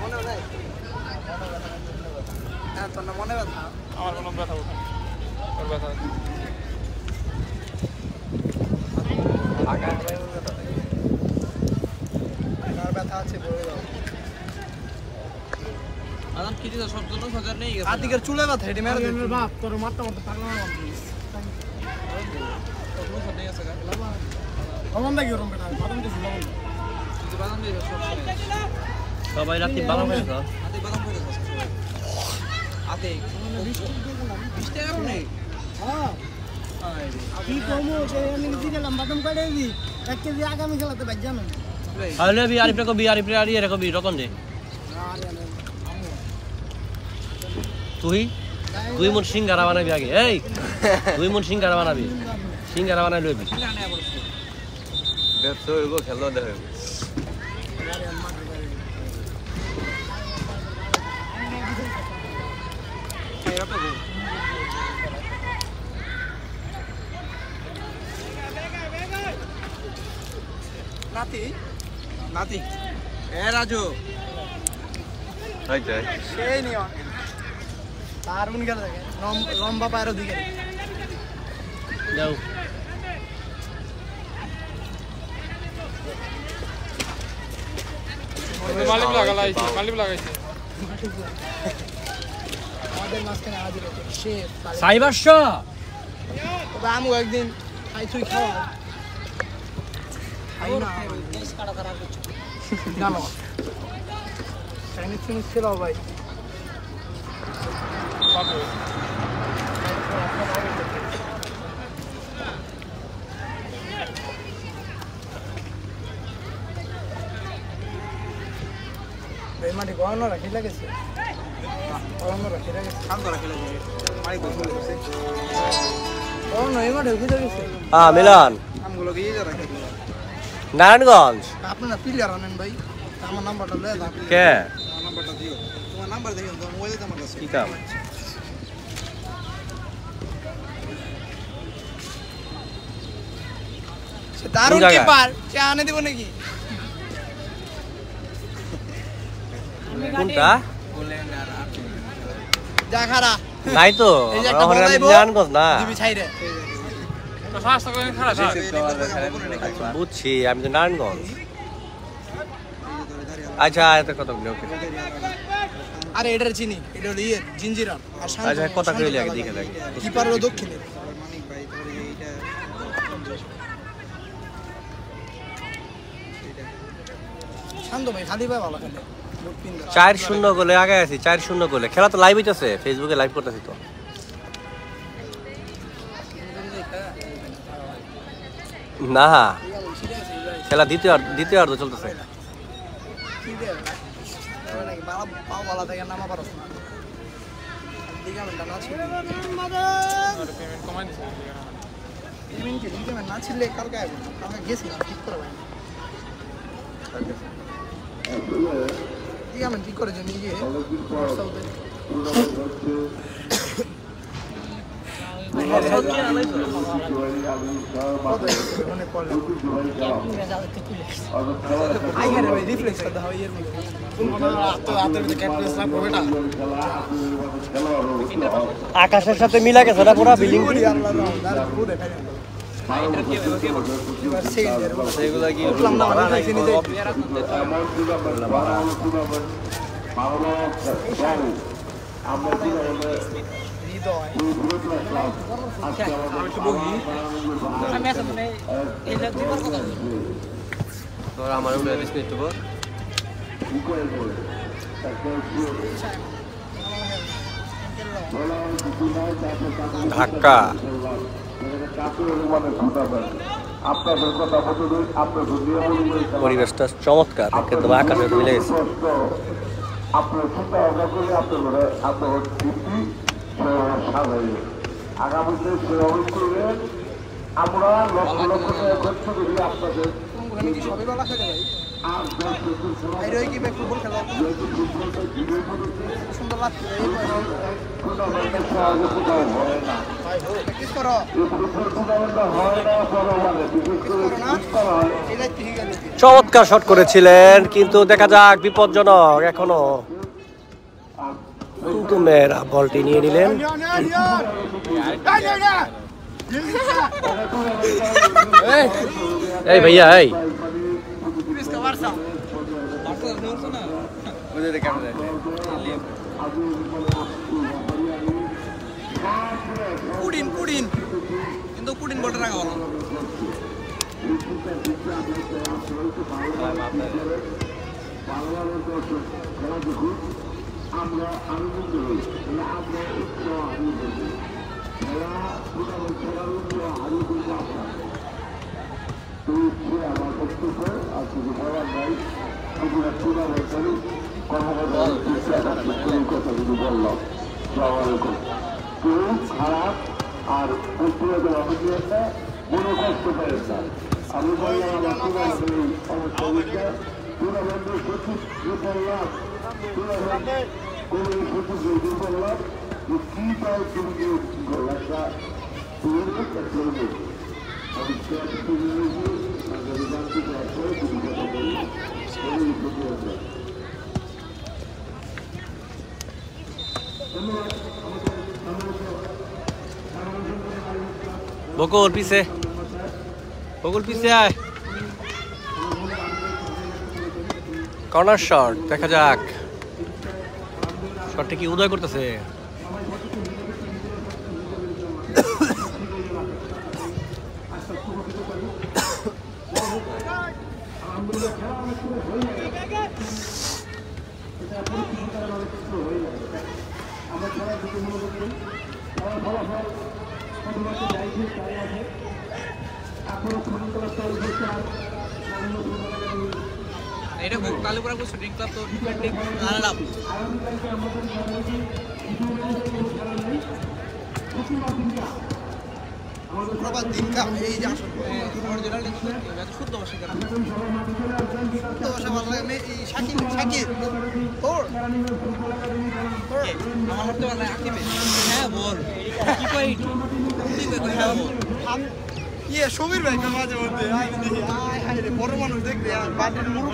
মনে নেই তোর না মনে ব্যথা? আমার কোনো ব্যথা ওঠে ওর ব্যথা ব্যথা আছে বলে দাও। আদান কি আর নেই গেছে আদিকের চুলে ব্যথা হেডে মেরে দিন বাপ তোর মারতে মারতে পাগলা না কোনো সাথে আছে গা অমন দেখি ওরম বেটা বাদাম দিছি লবণ কিন্তু বাদাম দিয়ে সব সবাই রাতে বাদাম খাইছ আতে বাদাম করে আছে আতে 20 টাকা নেই হ্যাঁ কি কমো যে আমি দিলাম বাদাম কাটে দি 1 কেজি আগামী খেলাতে ভাই জানেন আলে বিআরপি কো বিআরপি আরি এর কো বি রকম দে তুই মন সিঙ্গারা বানাবি আগে এই তুই মন সিঙ্গারা বানাবি সিঙ্গারা বানাই লইবি ব্যবসা হইব খেলা দেখ নাতি নাতি এ রাজু হাই যাই সেই নিও তার মন গেল থাকে লম্বা পায়ের দিকে যাও মালিক লাগাইছে আমাদের মাঝখানে আজ শেফ সাইবারশ তবে আমি একদিন খাই তুই খাওয়া খাই না কাটা খারাপ হচ্ছে জানো চাইনিজ চাইনিজ ছিল ভাই মাটি গড়ানো রাখি লাগেছে গড়ানো রাখি লাগেছে শান্ত রাখে লাগে মাই বসে গেছে গড়ানো এই মাঠে উঠে গেছে মিলন আমগুলো গিয়ে যা রাখে নারায়ণগঞ্জ আপনারা প্লেয়ার আনেন ভাই আমার নাম্বারটা লয়ে দাও কে আমার নাম্বারটা দিও তোমার নাম্বার দিও তোমার মোবাইলে তো আমার কাছে কি কাম দারুণ কোন জায়গা? কিপার সে আনে দেব নাকি কোনটা যা খারা নাই তো এই যে একটা বল আইবো নারায়ণগঞ্জ না দিবি ছাইরে তো ফাস্ট করে খেলা থাক আচ্ছা, বুঝছি আমি তো নারায়ণগঞ্জ আচ্ছা এত কথা বলি ওকে আরে এটার চিনি এটা হলো ইয়ে জিঞ্জিরা আর শান্ত আচ্ছা কথা কইলে আগে দেখে লাগে কিপার হলো দক্ষিণের মানিক ভাই তোর এইটা শান্ত ভাই খালি ভাই ভালো খেলে 4-0 গোলে আগে আছি 4-0 গোলে খেলা তো লাইভ হইতাছে ফেসবুকে লাইভ করতেছি তো না খেলা দ্বিতীয় অর্ধ চলতেছে পাও ভালো থাকে নামা পারছ না দিকে আমি না ছিল পেমেন্ট কমাই দিছে দিকে না ছিলে কালকে গেছি না ঠিক করে ভাই দিকে আমি ঠিক করে জানি গিয়ে আকাশের সাথে মিলা গেছে না পুরো বিল্ডিং এগুলা কি আমার ধাক্কা পরিবেশটা চমৎকার কিন্তু আকাশে মিলে গেছে আপনার চিন্তা ভাবনা করলে আপনার সাজাইবে আগামীতে সেরকম করবেন আমরা লক্ষ লক্ষ টাকা খরচ করি আপনাদের সবই ভালো খেলে ভাই আর কি ফুটবল খেলা সুন্দর লাগছে চমৎকার শট করেছিলেন কিন্তু দেখা যাক বিপজ্জনক এখনো কিন্তু মেয়েরা বলটি নিয়ে নিলেন এই ভাইয়া এই কুড়িন কুড়িন কিন্তু কুড়িন বলটা রাখা ভালো খারাপ আর মনে কষ্ট পারে না আমি বললাম আমার সমস্যা টুর্নামেন্টের সচিব বললাম টুর্নামেন্টে কোন সচিব বললাম যে কি পাও তুমি একটা বকুল পিছে আয় কর্নার শট দেখা যাক শটটা কি উদয় করতেছে এটা কালীপুরা শুটিং ক্লাব তো লাভ প্রবাদ দিন কাম এই যে আসল অরিজিনাল শুদ্ধ ভাষা কেন শুদ্ধ ভাষা ভালো লাগে এই শাকিব তোর আমার মতে ভালো লাগে হ্যাঁ বল কি কই হ্যাঁ বল ইয়ে সমীর ভাই মাঝে মধ্যে আয় রে বড় মানুষ দেখবে আর বাটের মুখ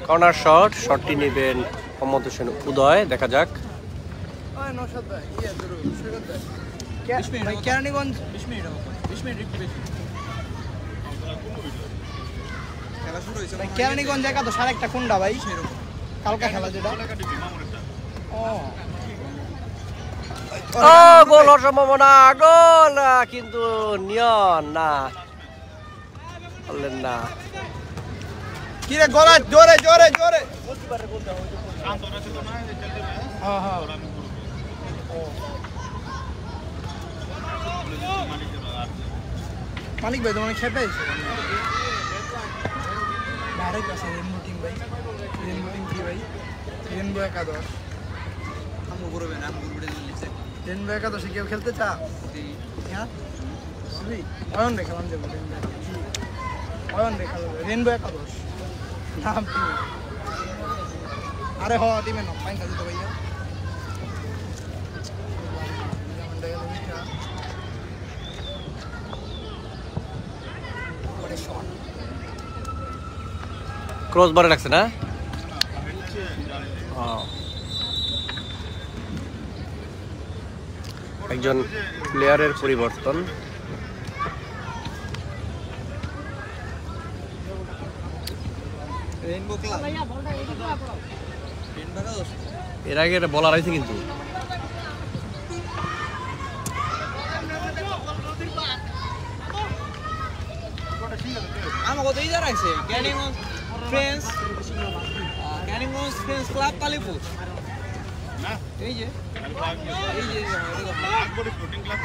কর্নার শট শটটি নেবেন মোহাম্মদ হোসেন উদয় দেখা যাক কেরানীগঞ্জ 20 মিনিট একটু বেশি খেলা শুরু হয়েছে কেরানীগঞ্জ জায়গা তো 1:30 কোনটা ভাই কালকা খেলা যেটা গোল হওয়ার সম্ভাবনা গোল কিন্তু নিয়ন না বললেন না কিরে গলা জোরে জোরে জোরে মালিক ভাই তোমার খেপে ডাইরেক্ট আছে রেনবো টিম ভাই কি ভাই রেনবো একাদশ রেনবো একাদশে কেউ খেলতে চা হ্যাঁ অয়ন রে খেলাম যাবো অয়ন রে খেলা রেনবো একাদশ নাম আরে হ টিমে নাম পাইন কাজে তো ভাইয়া ক্রস বারে রাখছে না একজন প্লেয়ারের পরিবর্তন এর আগে এটা বলার আছে কিন্তু আমার কত ইজার আছে ক্যানিগঞ্জ ফ্রেন্ডস ক্লাব কালীপুর না এই যে স্পোর্টিং ক্লাব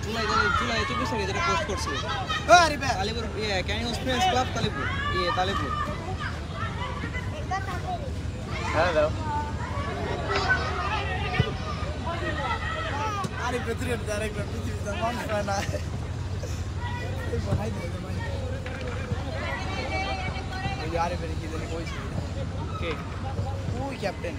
জুলাই 24 তারিখে যেটা পোস্ট করছে Kalipur Kaniganj friends club Kalipur Kalipur hello আরে প্রেসিডেন্ট ডাইরেক্ট পৃথিবীতে মানুষ হয় না এই বানাই দে ভাই এই আরে বেরে কি জানি কইছে কে ওই ক্যাপ্টেন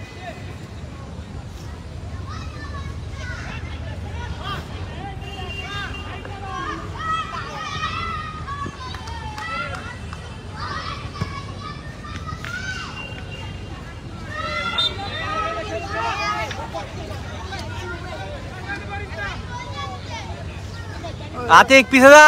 आते एक पीछे जा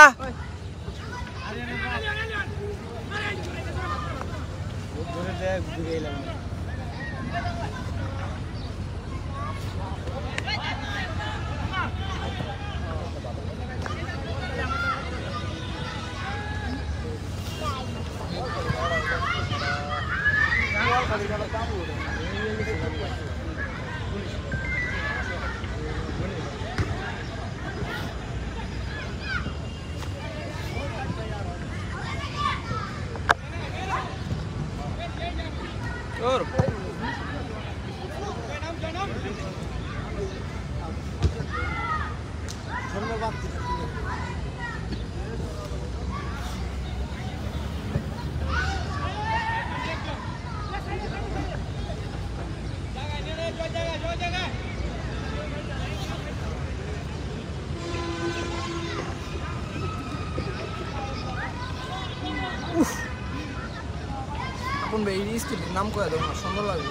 নাম করে দাও, সুন্দর লাগবে।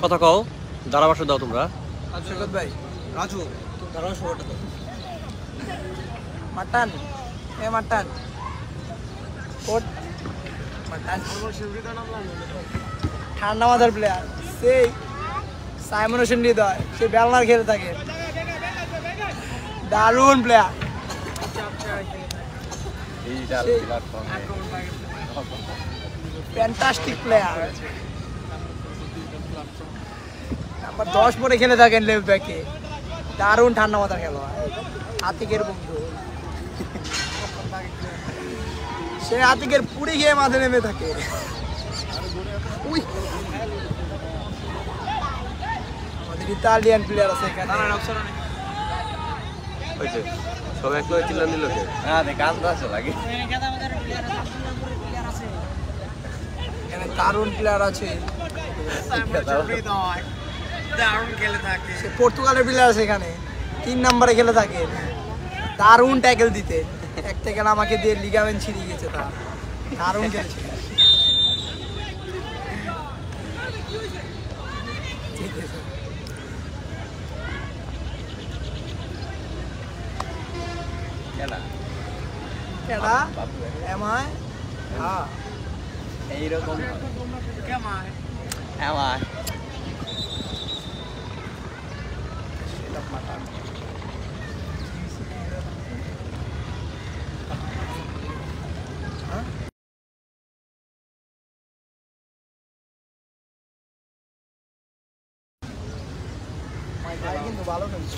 কথা কও, ধারাভাষ্য দাও তোমরা। সৈকত ভাই, রাজু ধারাভাষ্য ওটা দাও। মাটন, মাটন কোট মাটন। ঠান্ডা মাথার প্লেয়ার সেই সাইমন হোসেন হৃদয়, সে বেলনার খেলে থাকে, দারুণ প্লেয়ার। Fantastic player. নাম্বার 10 পরে খেলে থাকেন লেফট ব্যাকে, দারুণ ঠান্ডা মাথার খেলোয়াড়, আতিকের বন্ধু। সে আতিকের পুরি খেয়ে মাঠে নেমে থাকে। আমাদের ইতালিয়ান প্লেয়ার আছে এখানে। সবাই এক লগে চিল্লান দিল কে? হ্যাঁ, গান তো আছে লাগে। এখানে দারুণ প্লেয়ার আছে, পর্তুগালের প্লেয়ার আছে এখানে, 3 নম্বরে খেলে থাকে, দারুণ ট্যাকেল দিতে। এক ট্যাকেল আমাকে দিয়ে লিগামেন্ট ছিঁড়ে গেছে, তার দারুণ খেলছে। এইরকম কিন্তু ভালো খেলছে।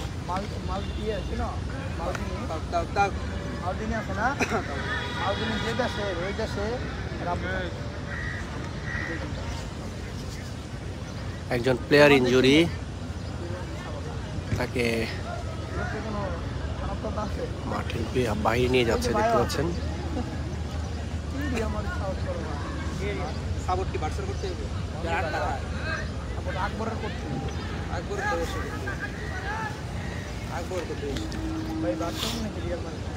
মালদিনি আছে না, মালদিনি আছে না, মালদিনি যে দেশে ওই দেশে একজন প্লেয়ার ইনজুরি, তাকে মাঠের বাইরে নিয়ে যাচ্ছে, দেখতে পাচ্ছেন। সাপোর্টটি বার্সার করতে হবে, আকবরের করতে হবে, আকবরের করতে হবে ভাই। বার্সা নাকি রিয়াল মাদ্রিদ?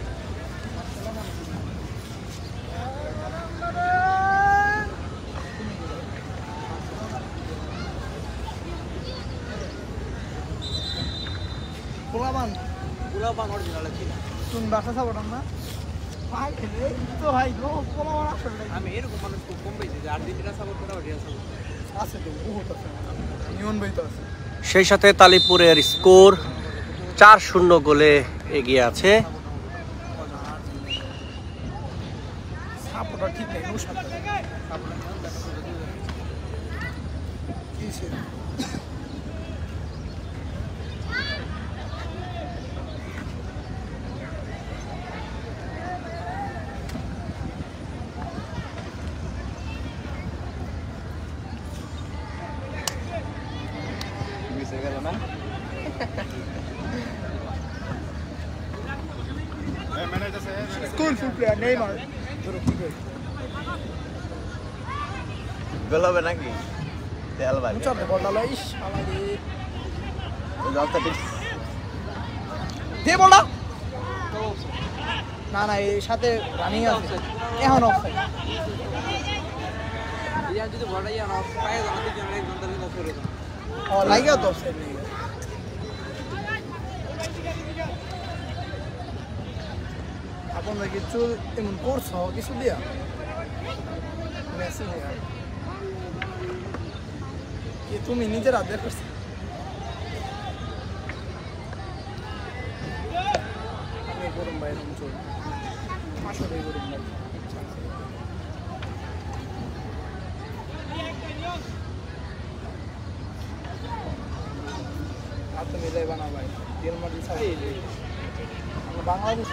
গোলাবান অরিজিনাল আছে না, তুমি বার্সা সাপোর্টার না ভাই? তো ভাই গো, গোলাবান আসলে আমি এরকম মানুষ খুব কম পেয়েছি যে আর্জেন্টিনা সাপোর্ট করা, রিয়াল সাপোর্ট আছে, তো বহুত আছে, নিয়ন ভাই তো আছে। সেই সাথে তালিপুরের স্কোর 4-0 গোলে এগিয়ে আছে। সাপোর্টার ঠিক নেই, skillful player Neymar. গোল হবে নাকি? তেল ভাই উচ্চারণ বলটা লইস আমাদের জলটা ঠিক দে বলটা না না এর সাথে রানিং আছে এখন অফসাইড ইয়া যদি বলটা ইয়া অফ পায় জানাতে জন্য এক ঘন্টা দিন অফসাইড ও লাগা তো অফসাইড নেই আপনারা কিছু এমন করছো কিছু দিয়া মেসেজ তুমি নিজের হাতে করছো আমি গরম ভাই এরকম চল আসলে গরম ভাই হাতে মিলাই বানা ভাই তেল মাটি ছাড়াই বাংলাদেশ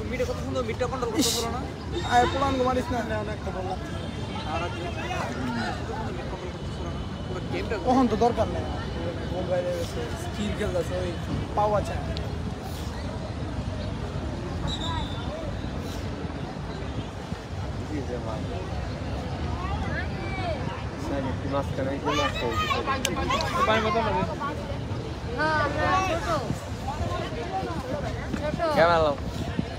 মিটে কত সুন্দর মিটটা কন্ট্রোল করতে পারো না আয় পুরান মারিস না অনেক খবর লাগছে ওখান তো দরকার নেই মোবাইলে স্কিল খেলতেছে ওই পাওয়া যায়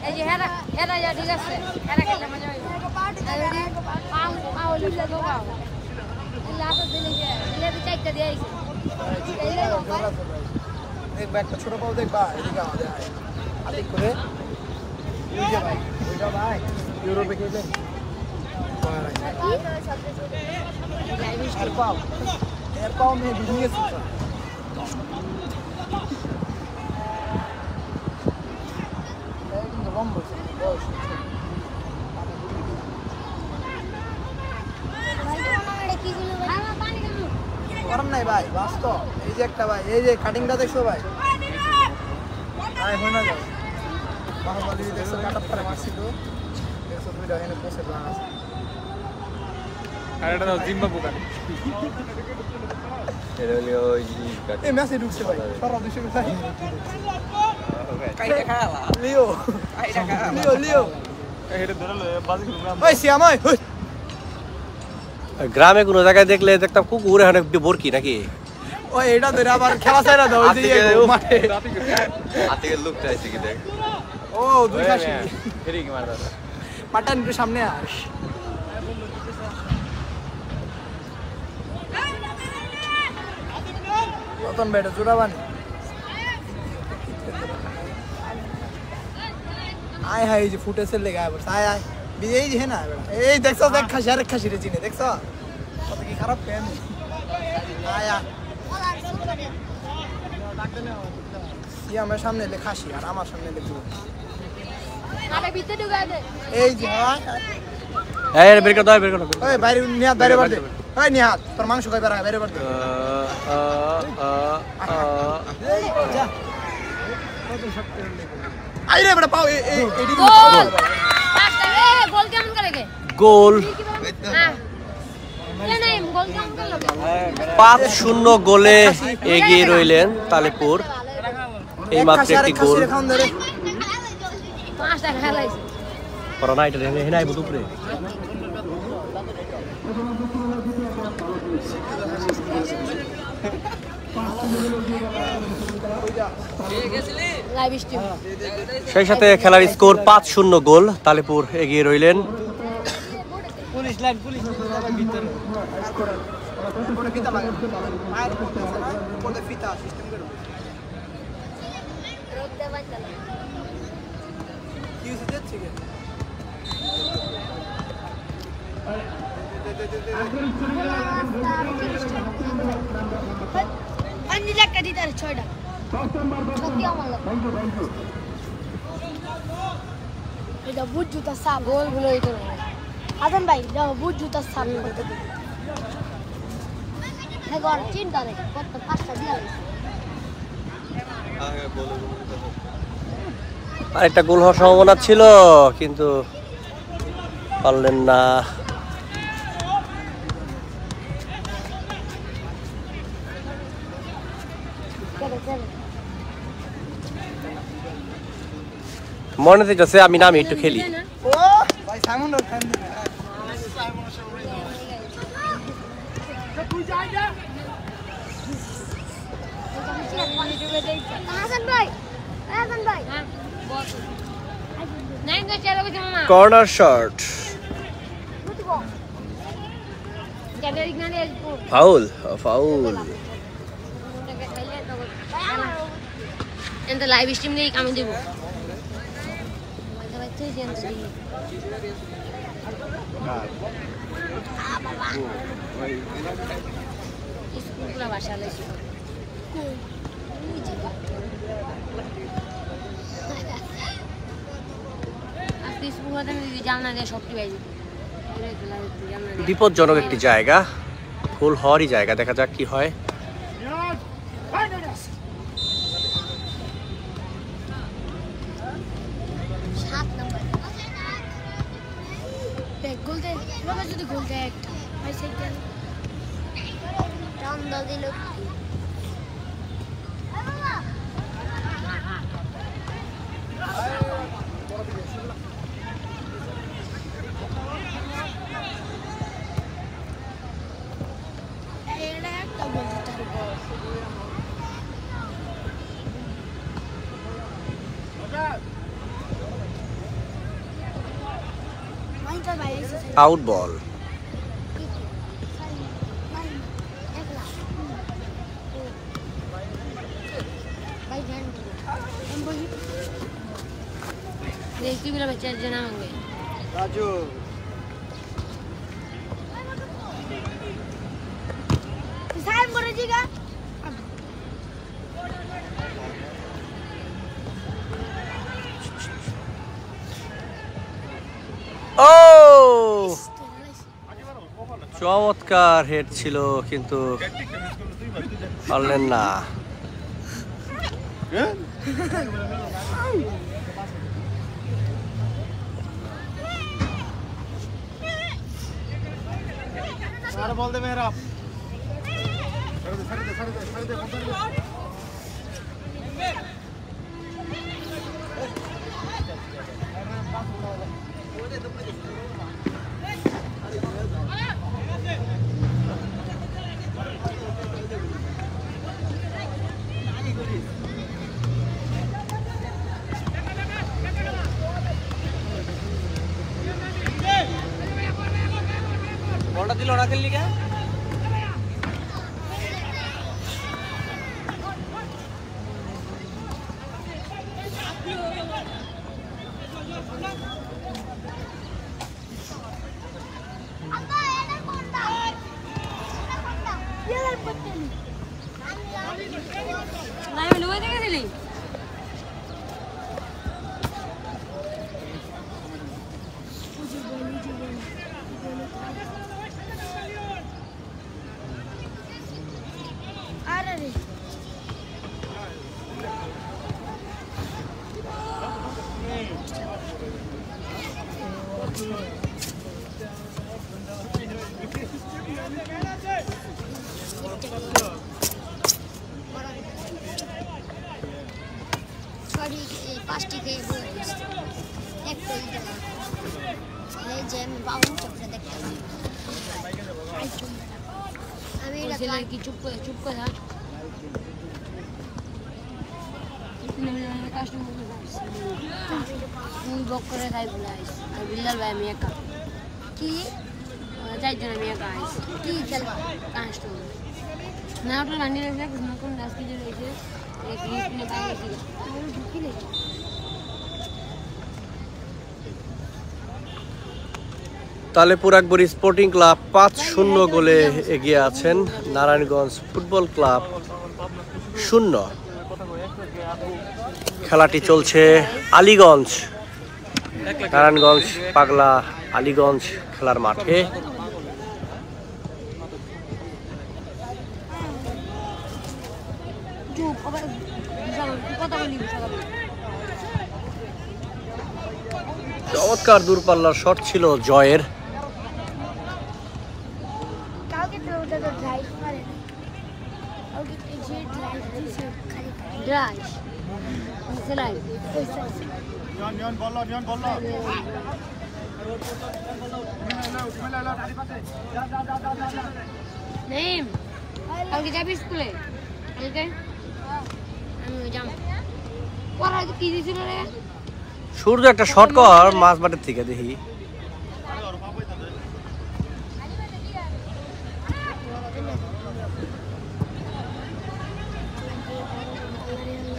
এই যে হেরা হেরা যা ঠিক আছে হেরা খেলে মজা হবে পাও পাও লিলে তো পাও লাস্ট দিলে যে দিলে তো চাইতে দিয়ে আইছে দেখবা একটা ছোট পাও দেখবা এদিকে আমাদের আদিক করে ওই যে ভাই ওইটা ভাই ইউরোপে খেলে এর পাও মেয়ে বিজনেস গরম নাই ভাই বাস্তব এই যে একটা ভাই এই যে কাটিংটা দেখছো ভাই হয় না যাও বাহুবলি দেখছো কাটাপ করে মারছি তো দেখছো দুইটা এনে বসে প্ল্যান আছে আর এটা দাও জিম্বাবু কাট এই ম্যাচে ঢুকছে ভাই সারা দেশে কোথায় কাইটা খাওয়া লিও কাইটা খাওয়া লিও এটা ধরে লয় বাজি গ্রাম ওই সিয়ামই গ্রামে কোনো জায়গায় দেখলে দেখতাম কুকুর এখানে বরকি নাকি ওই এটা ধরে আবার খেলা চাইরা দাও ওই যে মাঠে হাতে লুকটা আছে কি দেখ ও দুই খাসি ফেরি কি মার দাদা পাটান একটু সামনে আস রতন ভাই এটা জোড়া বানি আয় হায় এই যে ফুটেজের লেগে আয় বলছে আয় আয় এই যে না এই দেখছো দেখ খাসি আরেক খাসি রে চিনে দেখছো কত কি খারাপ কেন আয় আয় আমার সামনে এলে খাসি আর আমার সামনে এলে এই যে এই বের করে দাও বের করে ওই বাইরে নিহাত বাইরে বার দে ওই নিহাত তোর মাংস খাই বাইরে বার দে যা আইরে বড় পাও এডি গোল গোল কেমন করে গে গোল হ্যাঁ নাই গোল কেমন করে 5-0 গোলে এগিয়ে রইলেন তালেপুর এই মাত্র একটি গোল পাঁচটা খেলাইছে করোনা এটা হেনা আইবো উপরে লাইভ স্ট্রিম সেই সাথে খেলার স্কোর 5-0 গোল তালেপুর এগিয়ে রইলেন পুলিশ লাইন পুলিশ ভিতরে করে ফিতা লাগে মায়ের উপরে ফিতা সিস্টেম করে রোদে বাঁচা কি হচ্ছে যাচ্ছে কি পানি লাগা দিতে আর 6টা সত্যি আমার লাগে এটা বুট জুতা সাপ গোল গুলো এই করে আদন ভাই দাও বুট জুতা সাপ করতে দিই হ্যাঁ গর চিন্তা নেই কত পাঁচটা দিয়া লাগছে আরেকটা গোল হওয়ার সম্ভাবনা ছিল কিন্তু পারলেন না মনে হচ্ছে আমি নামে একটু খেলি ও ভাই সাইমন র ফ্যান দিবে সাইমন তুই যাই যা হাসান ভাই হ্যাঁ বস নাই তো চলো বুঝো না কর্নার শট ক্যামেরা ইগনালে ফাউল ফাউল টাকা খাইলে তো এতে লাইভ স্ট্রিম দিয়ে আমি দেব স্কুলগুলো বাসা লাগছে আজকে স্কুল হতে আমি জানা যায় সবটি বাইরে বিপজ্জনক একটি জায়গা, ফুল হওয়ারই জায়গা, দেখা যাক কি হয়। আউট বল। देखी भी बच्चे जना होंगे राजू साहब बोल जी का ও চমৎকার হেড ছিল, কিন্তু পারলেন না। बोल दे मेरा বলটা দিল না খেললি কে नहीं मैं लोगे देखे ली अरे रे पास्टी के एक तो इधर ले जेम बाउंड चक्कर देखते हैं अभी लगा कि चुप कर था इतने में कस्टमर फुल बुक करे थाई बुलाइस और बिल्लाल भाई मियां का की जाई जना मियां का आइस की चलवा कस्टमर ना तो रानी रहे कुछ ना कुछ 10 की जो रही एक लीट में पाए की और भूखी ले তালেপুর আকবরী স্পোর্টিং ক্লাব 5-0 গোলে এগিয়ে আছেন। Narayanganj football club 0। খেলাটি চলছে আলীগঞ্জ, নারায়ণগঞ্জ পাগলা আলীগঞ্জ খেলার মাঠে। চমৎকার দূরপাল্লার শট ছিল জয়ের। যাবি স্কুলে পড়া কি দিছিল রে সূর্য একটা শট কর মাছ বাটের থেকে দেখি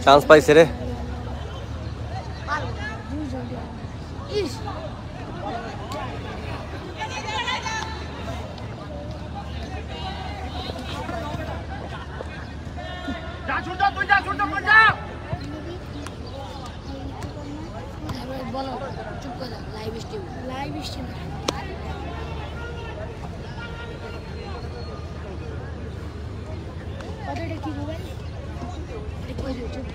চান্স পাইছে রে। বলো চুপ করে লাইভ স্ট্রিম কতটা কি হবে চুপ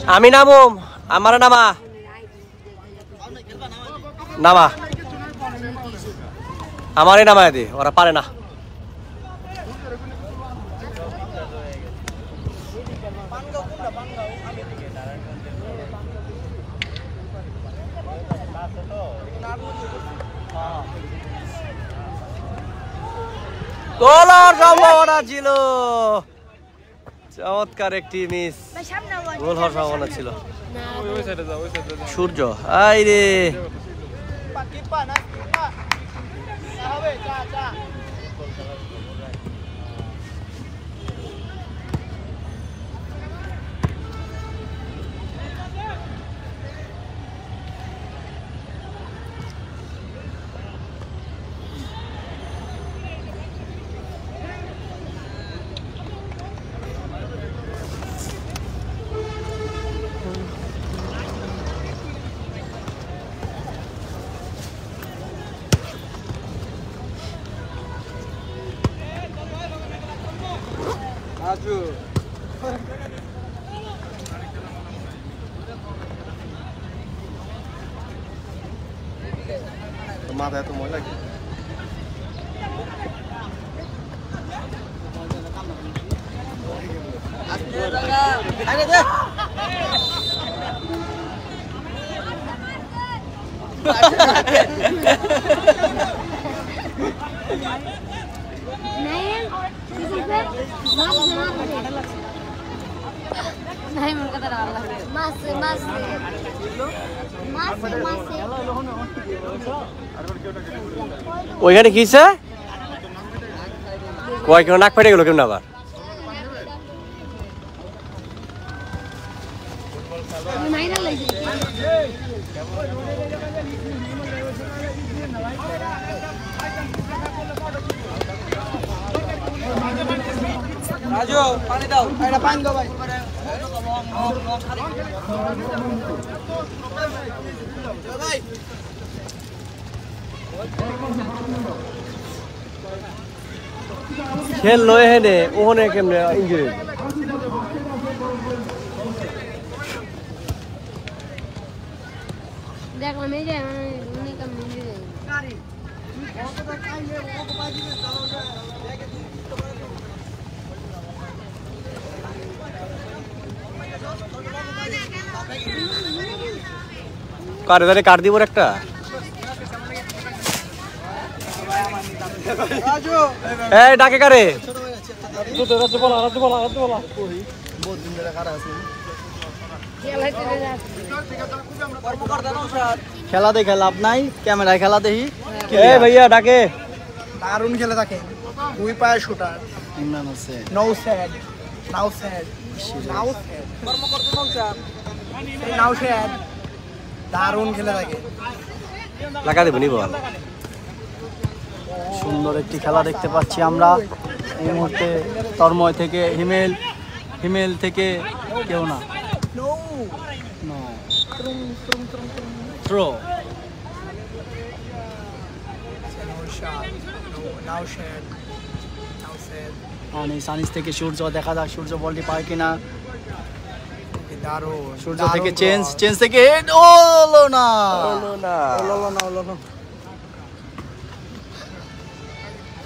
আমি নামো আমার নামা নামা আমারে নামায় দে ওরা পারে না গোলের সম্ভাবনা ছিল চমৎকার একটি মিস গোল হওয়ার সম্ভাবনা ছিল সূর্য আই রে মাথায় এত ময়লা কি नहीं मन का तरह वाला मस्त मस्त मस्त मस्त ওইখানে কিছে কয় কেন নাক ফেটে গেল কেমন আবার नहीं ना लगी राजू पानी दाओ এটা পানি দাও ভাই খেল লয় হেনে ওহনে কেমনে ইনজুরি देखला मैं जाए उन्हीं का मिल जाए কারে দাঁড়ে কাট দিব একটা এই ডাকে কারে খেলা দেখে লাভ নাই ক্যামেরায় খেলা দেখি এই ভাইয়া ডাকে দারুণ খেলে থাকে দুই পায়ে শুটার নো স্যাড নাও স্যাড নাও স্যাড দারুণ খেলে থাকে লাগা দেব নি বল সুন্দর একটি খেলা দেখতে পাচ্ছি আমরা এই মুহূর্তে তন্ময় থেকে হিমেল থেকে কেউ না থ্রো সানিস থেকে সূর্য দেখা যাক সূর্য বলটি পায় কিনা সূর্য থেকে চেঞ্জ থেকে হেড হলো না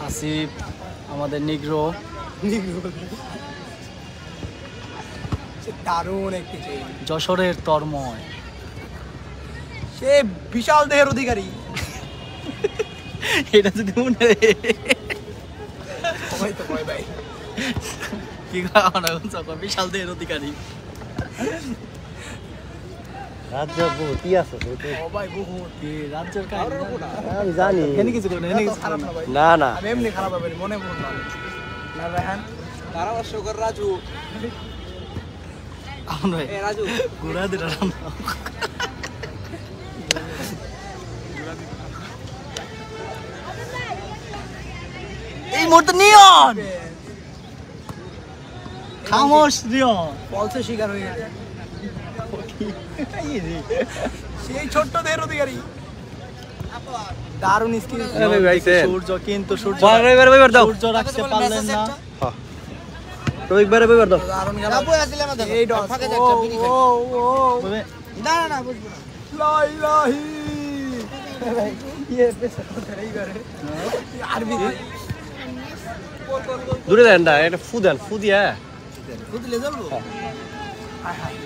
আসিফ আমাদের নিগ্রো দারুণ একটি যশোরের তন্ময় সে বিশাল দেহের অধিকারী এটা যদি মনে কি বিশাল দেহের অধিকারী রাজ্য বহুত আছে রাজ্যের আমি জানি এনে কিছু করে না না আমি এমনি খারাপ হবে মনে বহুত ভালো না রাহান ধারাভাষ্যকর রাজু আমরা এ রাজু ঘোড়া দিরা মুহূর্তে নিয়ন খামোশ নিয়ন বলছে শিকার হয়ে গেছে সেই ছোট্ট দেহের অধিকারী দারুণ স্কিল সূর্য কিন্তু সূর্য রাখতে পারলেন না দারুণ গেল এই ডট ফাঁকে যাচ্ছে না না না বুঝবো না লা ইলাহি ये পেছন ধরেই করে আরবি দূরে দেন না এটা ফু দেন ফু দিয়া বুঝলে যাবো হায় হায়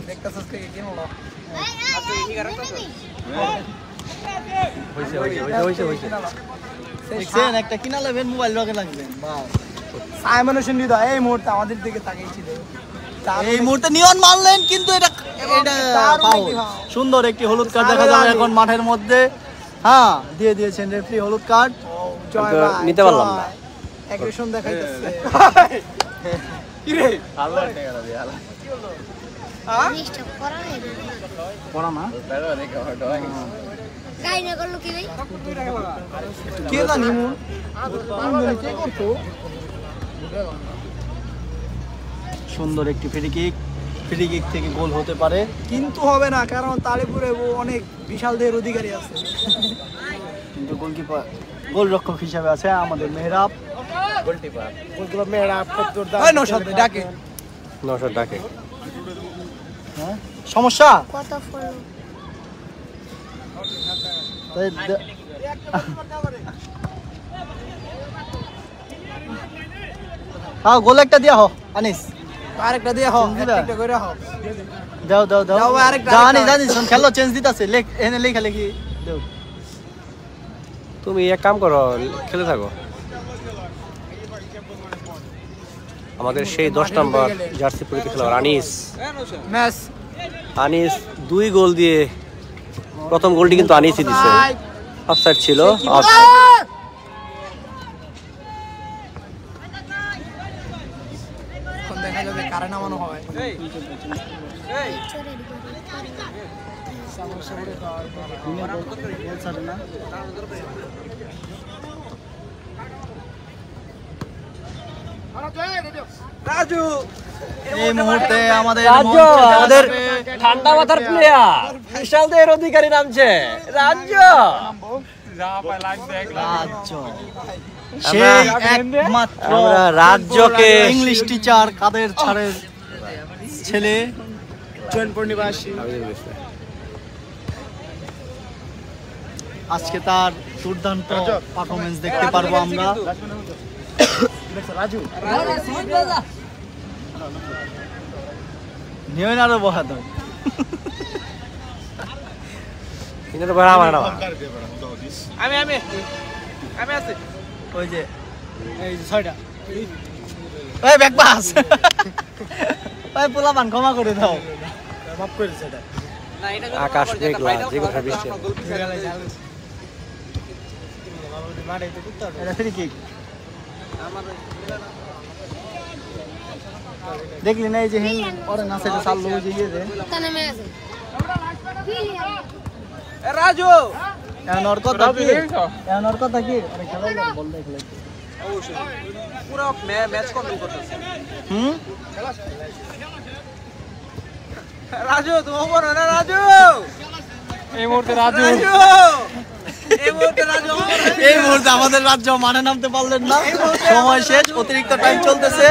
দেখতাছস কে কেন হলো আজকে কি করতেছ হইছে দেখছেন একটা কিনা নেবেন মোবাইল লগে লাগবে বাস সাইমন হোসেন হৃদয় এই মুহূর্তে আমাদের দিকে তাকিয়েছিল এই মুহূর্তে নিয়ন মারলেন কিন্তু এটা সুন্দর একটি হলুদ কার্ড দেখা যাবে এখন মাঠের মধ্যে হ্যাঁ দিয়ে দিয়েছেন রেফারি হলুদ কার্ড নিতে পারলাম না অ্যাগ্রেশন দেখাইতেছে কি রে আল্লাহ টাকা দিয়ে আল্লাহ জিনিসটা করা নেই পড়া না গাই না করলো কি ভাই কে জানি মু কে করতো সুন্দর একটি ফ্রি কিক থেকে গোল হতে পারে কিন্তু হবে না কারণ তালিপুরে অনেক বিশাল দেহের অধিকারী আছে কিন্তু গোলকিপার গোলরক্ষক হিসেবে আছে আমাদের মেহরাব গোলকিপার মেহরাব নৌশাদ ডাকে হ্যাঁ সমস্যা কত ফলো হ্যাঁ গোল একটা দিয়া হো আনিস আরেকটা দিয়া হো একটা কইরা হো দাও দাও দাও আরেকটা জানি শুন খেলো চেঞ্জ দিতাছে এনে লেখা লেখি দাও তুমি এক কাম করো খেলে থাকো আমাদের সেই 10 নম্বর জার্সি পরিতে খেলোয়াড় আনিস 2 গোল দিয়ে প্রথম গোলটি কিন্তু আনিসই দিছে অফসাইড ছিল দেখা যাবে কারে নামানো হয় রাজু এই মুহূর্তে আমাদের ঠান্ডা মাথার প্লেয়ার বিশাল দেহের অধিকারী নামছে রাজ্য সেই একমাত্র আমরা রাজ্যকে ইংলিশ টিচার কাদের ছাড়ের ছেলে জয়নপুর নিবাসী আজকে তার দুর্দান্ত পারফরমেন্স দেখতে পারবো আমরা রাজু নিয়ে না বহাদ আমি আছি ওই যে এই 6টা ওই ব্যাক পাস ওই পোলাপান ক্ষমা করে দাও মাফ করে সেটা না এটা আকাশ মেঘলা যে কথা বৃষ্টি এটা ফ্রি কিক দেখলি না এই যে ওরে না সেটা চাললো যে ইয়ে দে তানে মে আছে রাজু এনর কথা কি আরে খেলা বল দেখলে অবশ্যই পুরো ম্যাচ কন্ট্রোল করতেছে রাজু তুমি বলো না রাজু এই মুহূর্তে আমাদের রাজ্য মানে নামতে পারলেন না সময় শেষ অতিরিক্ত টাইম চলতেছে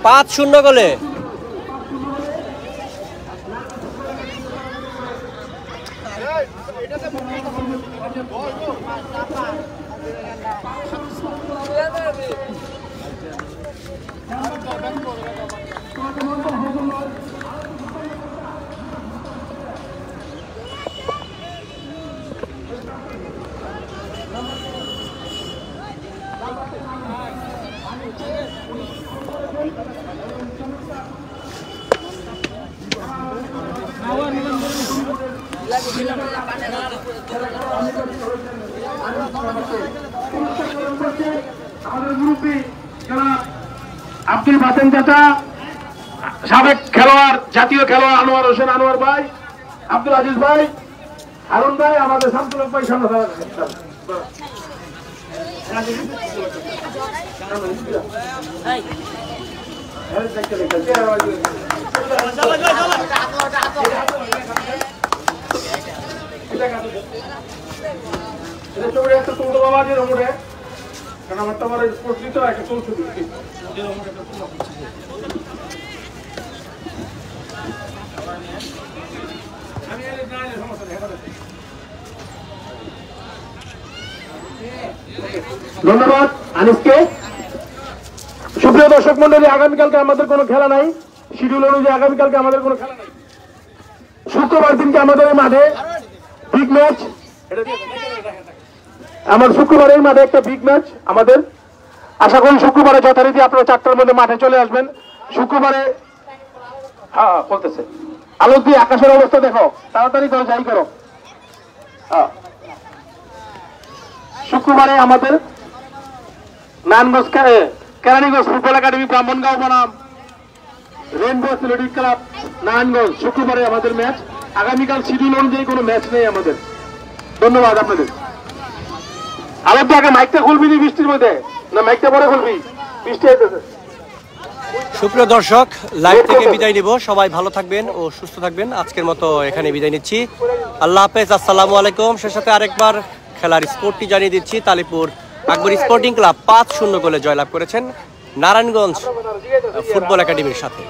পাঁচ 0 গোলে আমাদের গ্রুপে যারা আব্দুল বাতেন চাচা, সাবেক খেলোয়াড়, জাতীয় খেলোয়াড় আনোয়ার হোসেন আনোয়ার ভাই, আব্দুল আজিজ ভাই, হারুন ভাই, আমাদের শামসুল হক ভাই সামনে একটা তুলতে বাবা যে রমুড়ে, কারণ আমার তো আমার স্পোর্টস দিতে একটা তুলতে দিচ্ছি। ধন্যবাদ আনিসকে। সুপ্রিয় দর্শক মন্ডলী, আগামীকালকে আমাদের কোনো খেলা নাই, শিডিউল অনুযায়ী আগামীকালকে আমাদের কোনো খেলা নাই। শুক্রবার দিনকে আমাদের এই মাঠে বিগ ম্যাচ, আমার শুক্রবারের মাঠে একটা বিগ ম্যাচ আমাদের। আশা করি শুক্রবারে যথারীতি আপনারা 4টার মধ্যে মাঠে চলে আসবেন। শুক্রবারে হ্যাঁ বলতেছে আলোক দিয়ে আকাশের অবস্থা দেখো, তাড়াতাড়ি করো, যাই করো। শুক্রবারে আমাদের নারায়ণগঞ্জ কেরানীগঞ্জ ফুটবল একাডেমি, ব্রাহ্মণগাঁও বনাম রেইনবো অ্যাথলেটিক ক্লাব নারায়ণগঞ্জ, শুক্রবারে আমাদের ম্যাচ। আগামীকাল শিডিউল অনুযায়ী কোনো ম্যাচ নেই আমাদের। ধন্যবাদ আপনাদের। আলোক দিয়ে আগে মাইকটা খুলবি নি বৃষ্টির মধ্যে, না মাইকটা পরে খুলবি, বৃষ্টি হইতেছে। সুপ্রিয় দর্শক, লাইভ থেকে বিদায় নিব। সবাই ভালো থাকবেন ও সুস্থ থাকবেন। আজকের মতো এখানে বিদায় নিচ্ছি। আল্লাহ হাফেজ, আসসালামু আলাইকুম। সে সাথে আরেকবার খেলার স্পোর্টটি জানিয়ে দিচ্ছি। তালিপুর আকবর স্পোর্টিং ক্লাব 5-0 গোলে জয়লাভ করেছেন নারায়ণগঞ্জ ফুটবল একাডেমির সাথে।